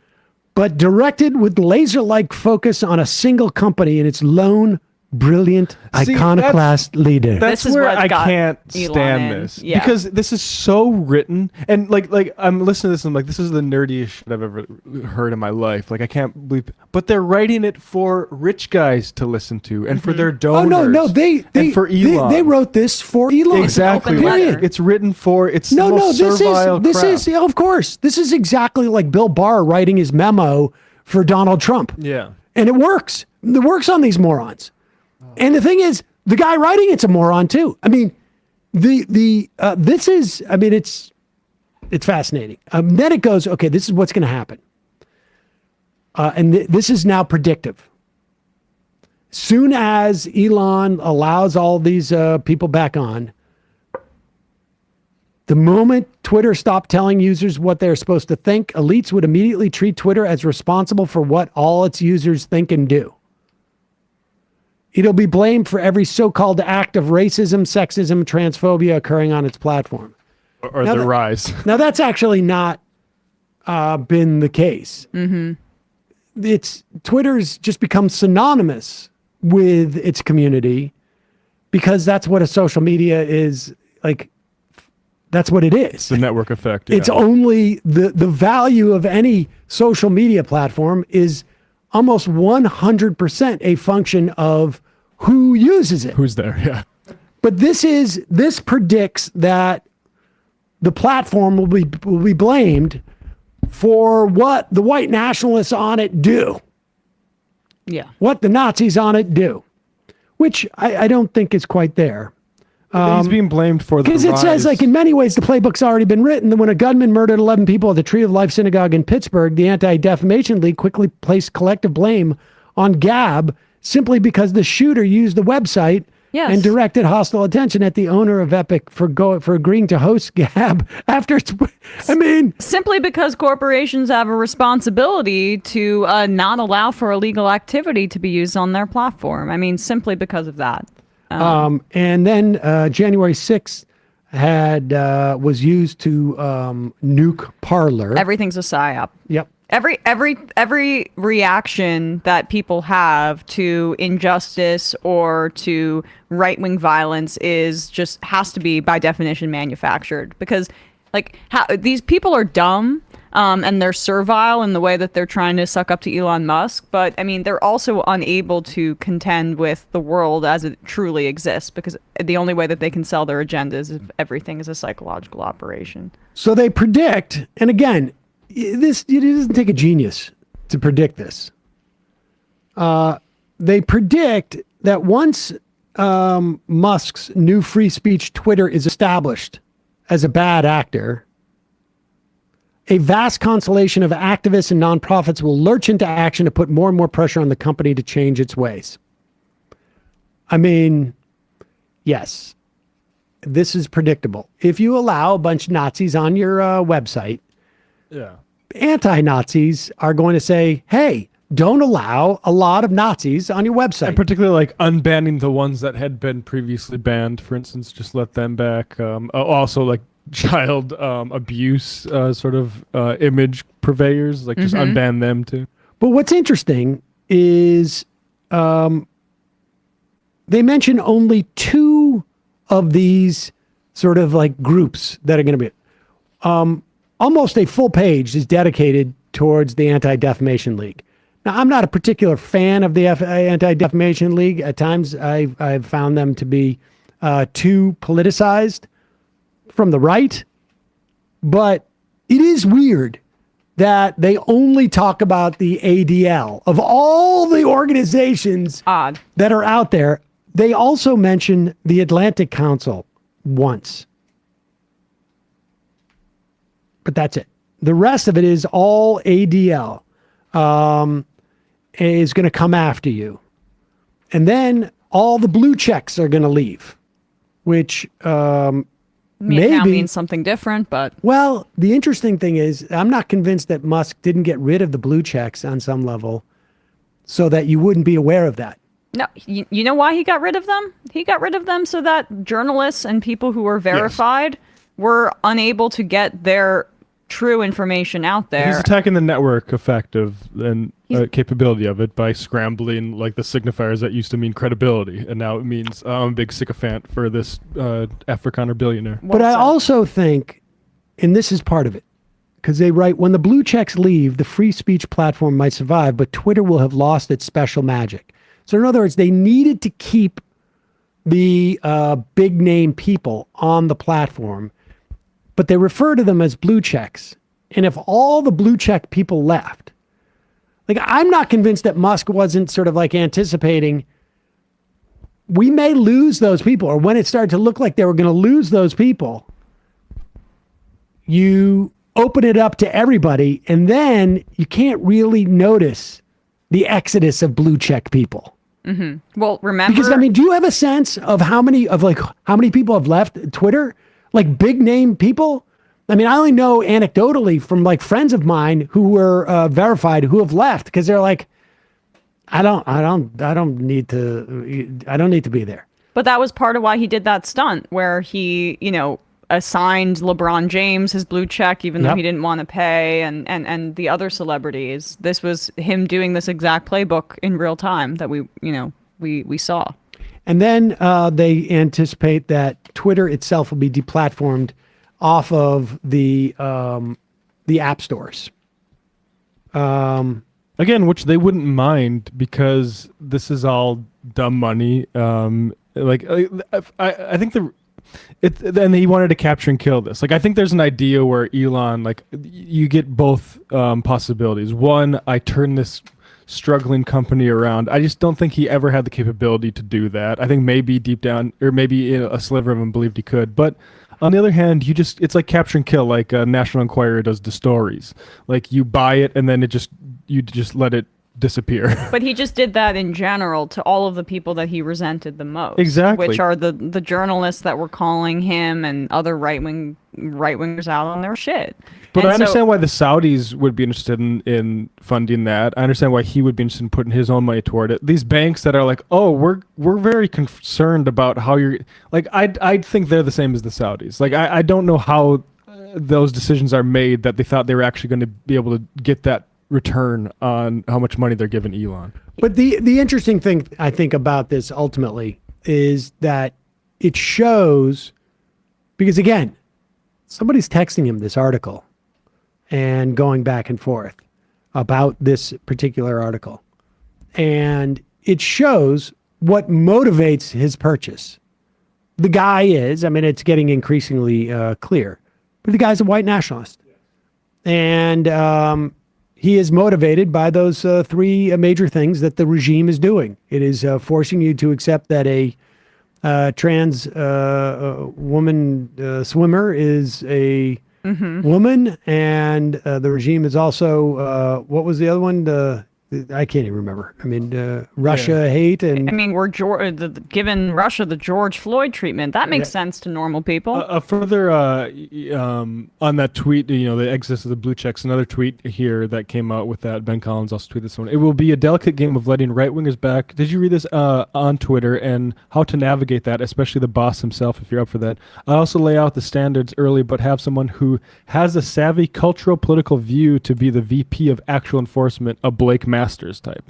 But directed with laser-like focus on a single company and its lone, brilliant, iconoclast leader. That's where I can't stand this. Yeah. Because this is so written. And like I'm listening to this and I'm like, this is the nerdiest shit I've ever heard in my life. Like I can't believe, but they're writing it for rich guys to listen to and for their donors. Oh no, they and for Elon. They wrote this for Elon. Exactly. Period. It's written for it's no, the most servile this crap. is of course. This is exactly like Bill Barr writing his memo for Donald Trump. Yeah. And it works. It works on these morons. And the thing is, the guy writing it's a moron too. I mean, this is. I mean, it's fascinating. Then it goes, okay, this is what's going to happen, and this is now predictive. Soon as Elon allows all these people back on, the moment Twitter stopped telling users what they're supposed to think, elites would immediately treat Twitter as responsible for what all its users think and do. It'll be blamed for every so-called act of racism, sexism, transphobia occurring on its platform. Or the rise. Now, that's actually not been the case. Mm-hmm. Twitter's just become synonymous with its community because that's what a social media is like. That's what it is. The network effect. Yeah. It's only the value of any social media platform is almost 100% a function of who uses it. Who's there, yeah. But this predicts that the platform will be blamed for what the white nationalists on it do. Yeah. What the Nazis on it do. Which I don't think is quite there. He's being blamed for the because it says, like, in many ways, the playbook's already been written. That when a gunman murdered 11 people at the Tree of Life Synagogue in Pittsburgh, the Anti-Defamation League quickly placed collective blame on Gab simply because the shooter used the website and directed hostile attention at the owner of Epic for agreeing to host Gab after. I mean, simply because corporations have a responsibility to not allow for illegal activity to be used on their platform. I mean, simply because of that. And then January 6th was used to nuke Parler. Everything's a psyop. Yep. Every reaction that people have to injustice or to right-wing violence has to be by definition manufactured, because these people are dumb. And they're servile in the way that they're trying to suck up to Elon Musk. But, I mean, they're also unable to contend with the world as it truly exists, because the only way that they can sell their agenda is if everything is a psychological operation. So they predict, and again, it doesn't take a genius to predict this. They predict that once Musk's new free speech Twitter is established as a bad actor, a vast constellation of activists and nonprofits will lurch into action to put more and more pressure on the company to change its ways. I mean, yes, this is predictable. If you allow a bunch of Nazis on your website, anti-Nazis are going to say, hey, don't allow a lot of Nazis on your website. And particularly like unbanning the ones that had been previously banned, for instance, just let them back. Also, like, child abuse sort of image purveyors, like just unban them too. But what's interesting is they mention only 2 of these sort of like groups that are going to be almost a full page is dedicated towards the Anti-Defamation League. Now, I'm not a particular fan of the Anti-Defamation League. At times I've found them to be too politicized from the right, but it is weird that they only talk about the ADL of all the organizations that are out there. They also mention the Atlantic Council once, but that's it. the rest of it is all ADL is going to come after you. And then all the blue checks are going to leave, which now maybe means something different, but well, the interesting thing is I'm not convinced that Musk didn't get rid of the blue checks on some level so that you wouldn't be aware of that. no, you know why he got rid of them? He got rid of them so that journalists and people who were verified were unable to get their true information out there. He's attacking the network effect and capability of it by scrambling like the signifiers that used to mean credibility, and now it means I'm a big sycophant for this Afrikaner billionaire. But I also think, and this is part of it, because they write, when the blue checks leave, the free speech platform might survive, but Twitter will have lost its special magic. So in other words, they needed to keep the big name people on the platform, but they refer to them as blue checks. And if all the blue check people left, like, I'm not convinced that Musk wasn't sort of like anticipating we may lose those people, or when it started to look like they were going to lose those people, you open it up to everybody, and then you can't really notice the exodus of blue check people. Mm-hmm. Well, remember, because I mean, do you have a sense of how many people have left Twitter? Like big name people? I mean, I only know anecdotally from like friends of mine who were verified who have left because they're like, I don't need to be there. But that was part of why he did that stunt where he, assigned LeBron James his blue check, even though he didn't want to pay, and the other celebrities. This was him doing this exact playbook in real time that we saw. And then they anticipate that Twitter itself will be deplatformed off of the app stores. Again, which they wouldn't mind because this is all dumb money. I think and he wanted to capture and kill this. Like, I think there's an idea where Elon, like, you get both possibilities. One, I turn this struggling company around. I just don't think he ever had the capability to do that. I think maybe deep down, or maybe a sliver of him believed he could. But on the other hand, it's like capture and kill, like National Enquirer does the stories. Like, you buy it and then you just let it disappear. But he just did that in general to all of the people that he resented the most. Exactly. Which are the journalists that were calling him and other right-wingers out on their shit. But I understand why the Saudis would be interested in funding that. I understand why he would be interested in putting his own money toward it. These banks that are like, oh, we're very concerned about how you're... Like, I think they're the same as the Saudis. Like, I don't know how those decisions are made that they thought they were actually going to be able to get that return on how much money they're giving Elon. But the interesting thing I think about this ultimately is that it shows, because again, somebody's texting him this article and going back and forth about this particular article. And it shows what motivates his purchase. The guy is, I mean, it's getting increasingly clear, but the guy's a white nationalist. And he is motivated by those three major things that the regime is doing. It is forcing you to accept that a trans woman swimmer is a woman, and the regime is also what was the other one? I can't even remember. I mean, Russia hate, and I mean, we're giving Russia the George Floyd treatment. That makes sense to normal people. Further on that tweet, the exodus of the blue checks. Another tweet here that came out with that. Ben Collins also tweeted this one. It will be a delicate game of letting right wingers back. Did you read this on Twitter and how to navigate that, especially the boss himself, if you're up for that? I also lay out the standards early, but have someone who has a savvy cultural political view to be the VP of actual enforcement, a Blake Masters type.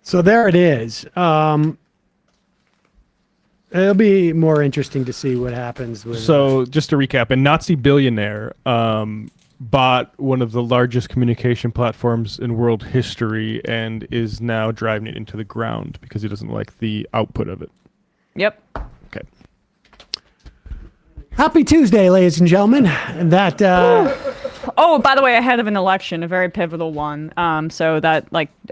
So there it is. It'll be more interesting to see what happens with. So just to recap, a Nazi billionaire bought one of the largest communication platforms in world history and is now driving it into the ground because he doesn't like the output of it. Yep. Okay. Happy Tuesday, ladies and gentlemen. That Oh, by the way, ahead of an election, a very pivotal one. So that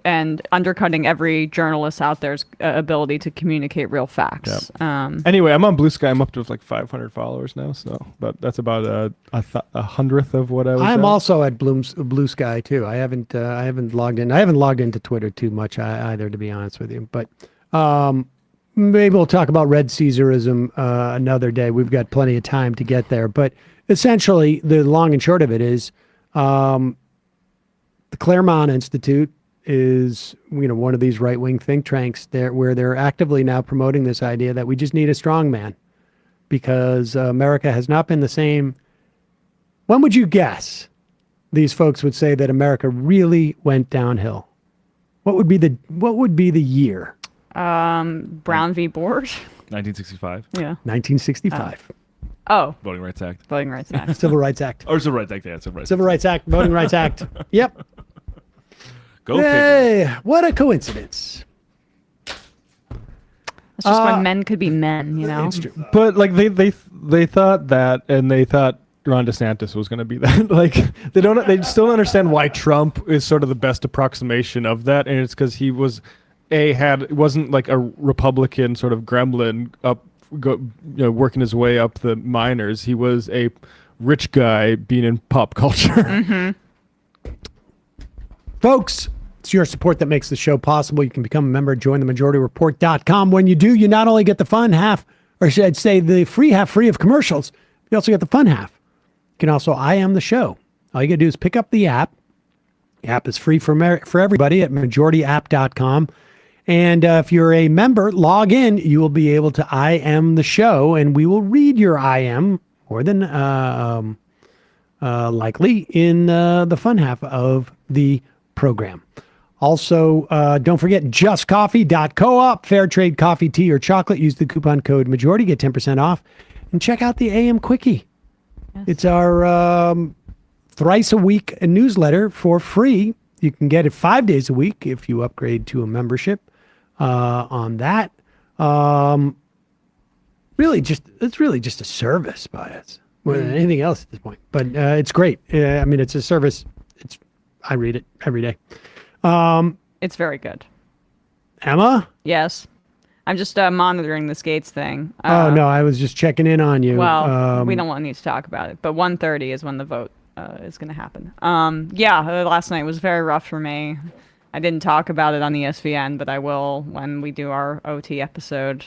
and undercutting every journalist out there's ability to communicate real facts. Yep. Anyway, I'm on Blue Sky. I'm up to 500 followers now, so that's about a hundredth of what I was. I'm also at Blue Sky too. I haven't logged in. I haven't logged into Twitter too much either, to be honest with you. But maybe we'll talk about Red Caesarism another day. We've got plenty of time to get there. But essentially, the long and short of it is, the Claremont Institute is one of these right-wing think tanks where they're actively now promoting this idea that we just need a strong man because America has not been the same. When would you guess these folks would say that America really went downhill? What would be the year? Brown v. Board. 1965. Yeah. 1965. Oh. Voting Rights Act. Voting Rights Act. Civil Rights Act. Or Civil Rights Act, yeah. Civil Rights Act, Voting Rights Act. Yep. Go figure. What a coincidence. It's just when men could be men, It's true. But they thought that, and they thought Ron DeSantis was going to be that. They still don't understand why Trump is sort of the best approximation of that, and it's because he wasn't like a Republican sort of gremlin working his way up the minors. He was a rich guy being in pop culture. Mm-hmm. Folks, it's your support that makes the show possible. You can become a member at jointhemajorityreport.com. When you do, you not only get the fun half, or should I say the free half free of commercials, you also get the fun half. You can also I am the show. All you got to do is pick up the app. The app is free for everybody at majorityapp.com. And if you're a member, log in. You will be able to I am the show, and we will read your I am more than likely in the fun half of the program. Also, don't forget justcoffee.coop, fair trade coffee, tea, or chocolate. Use the coupon code majority, get 10% off. And check out the AM Quickie. Yes. It's our thrice a week newsletter for free. You can get it 5 days a week if you upgrade to a membership on that. It's really just a service by us more than anything else at this point. But it's great. It's a service. I read it every day. It's very good. Emma? Yes. I'm just monitoring this GAETZ thing. No, I was just checking in on you. Well, we don't need to talk about it, but 1:30 is when the vote is going to happen. Last night was very rough for me. I didn't talk about it on ESPN, but I will when we do our OT episode.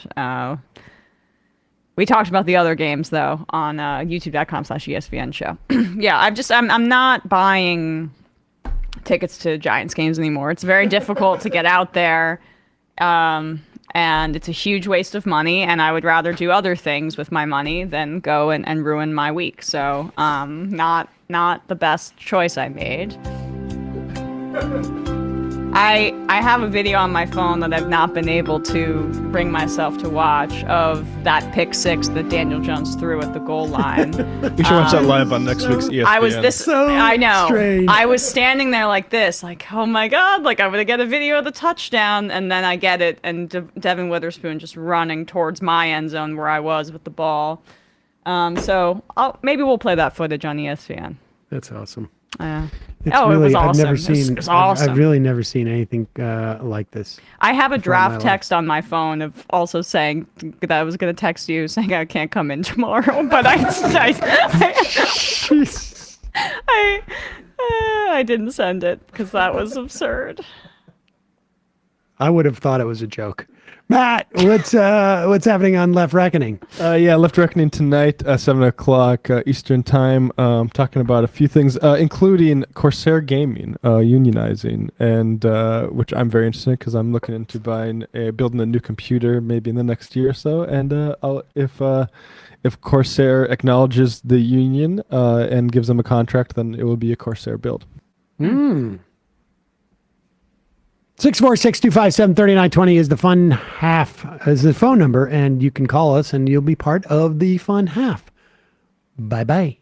We talked about the other games though on youtube.com/ESPN show. I'm not buying tickets to Giants games anymore. It's very difficult to get out there. And it's a huge waste of money, and I would rather do other things with my money than go and ruin my week. So, not the best choice I made. I have a video on my phone that I've not been able to bring myself to watch of that pick six that Daniel Jones threw at the goal line. You should watch that live on next week's ESPN. I know. Strange. I was standing there like this, like, oh my God, like I'm going to get a video of the touchdown. And then I get it. And Devin Witherspoon just running towards my end zone where I was with the ball. Maybe we'll play that footage on ESPN. That's awesome. It was awesome. I've really never seen anything like this. I have a draft text on my phone of also saying that I was going to text you saying I can't come in tomorrow, but I didn't send it because that was absurd. I would have thought it was a joke. Matt, what's happening on Left Reckoning? Left Reckoning tonight, 7 o'clock Eastern Time. Talking about a few things, including Corsair Gaming unionizing, and which I'm very interested in because I'm looking into building a new computer maybe in the next year or so. And if Corsair acknowledges the union and gives them a contract, then it will be a Corsair build. 646-257-3920 is the phone number, and you can call us and you'll be part of the fun half. Bye-bye.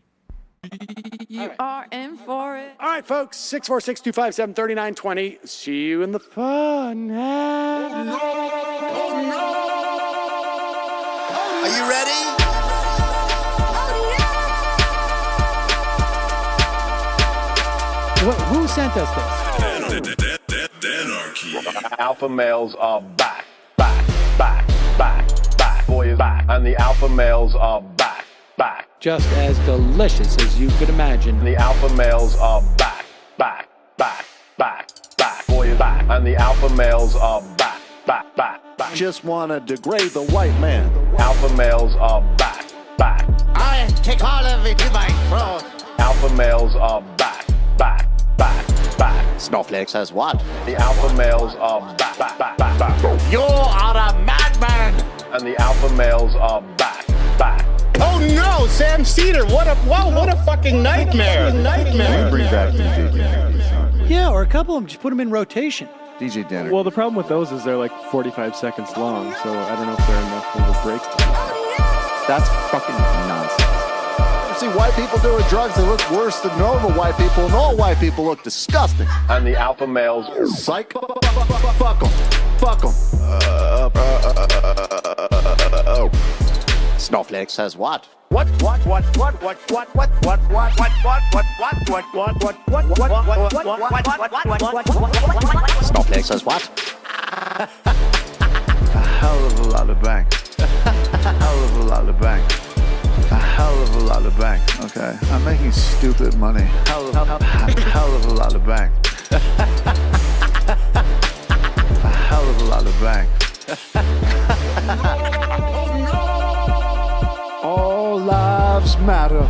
You are in for it. All right, folks, 646-257-3920. See you in the fun half. Are you ready? sent us this. Alpha males are back. Boy is back. And the alpha males are back. Just as delicious as you could imagine. The alpha males are back. Boy is back. And the alpha males are back. Just want to degrade the white man. Alpha males are back. I take all of it in my throat. Alpha males are back. Snowflake says what? The alpha males are back. You are a madman. And the alpha males are back. Oh no, Sam Seder! What a fucking nightmare! Bring back DJ. Yeah, or a couple of them. Just put them in rotation. DJ Denner. Well, the problem with those is they're like 45 seconds long, so I don't know if they're enough of a break. That's fucking nonsense. You see white people doing drugs that look worse than normal white people, and all white people look disgusting. And the alpha males, psych, fuck them. Snowflake says what? What? Snowflake says what? A hell of a lot of bank. A hell of a lot of bank. A hell of a lot of bank. Okay, I'm making stupid money. Hell of a lot of bank. A hell of a lot of bank. All lives matter.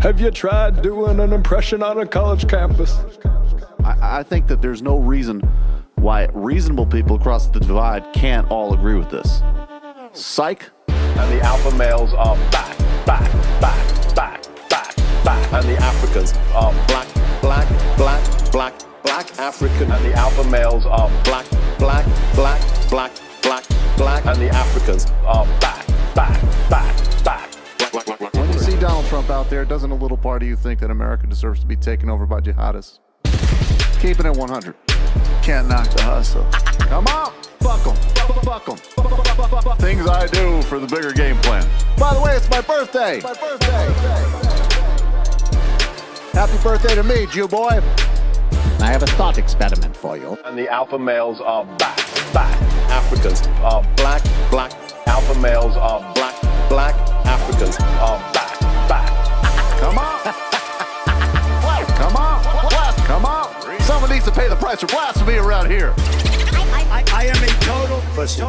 Have you tried doing an impression on a college campus? I think that there's no reason why reasonable people across the divide can't all agree with this. Psych. And the alpha males are back. And the Africans are black African. And the alpha males are black. And the Africans are back. When you see Donald Trump out there, doesn't a little part of you think that America deserves to be taken over by jihadists? Keeping it 100. Can't knock the hustle. Come on, fuck them. Things I do for the bigger game plan. By the way, it's my birthday. Happy birthday to me, Jew boy. I have a thought experiment for you. And the alpha males are back. Africans are black. Alpha males are black. Africans are back. Come on. Someone needs to pay the price for blasphemy around here. I am a total pussy.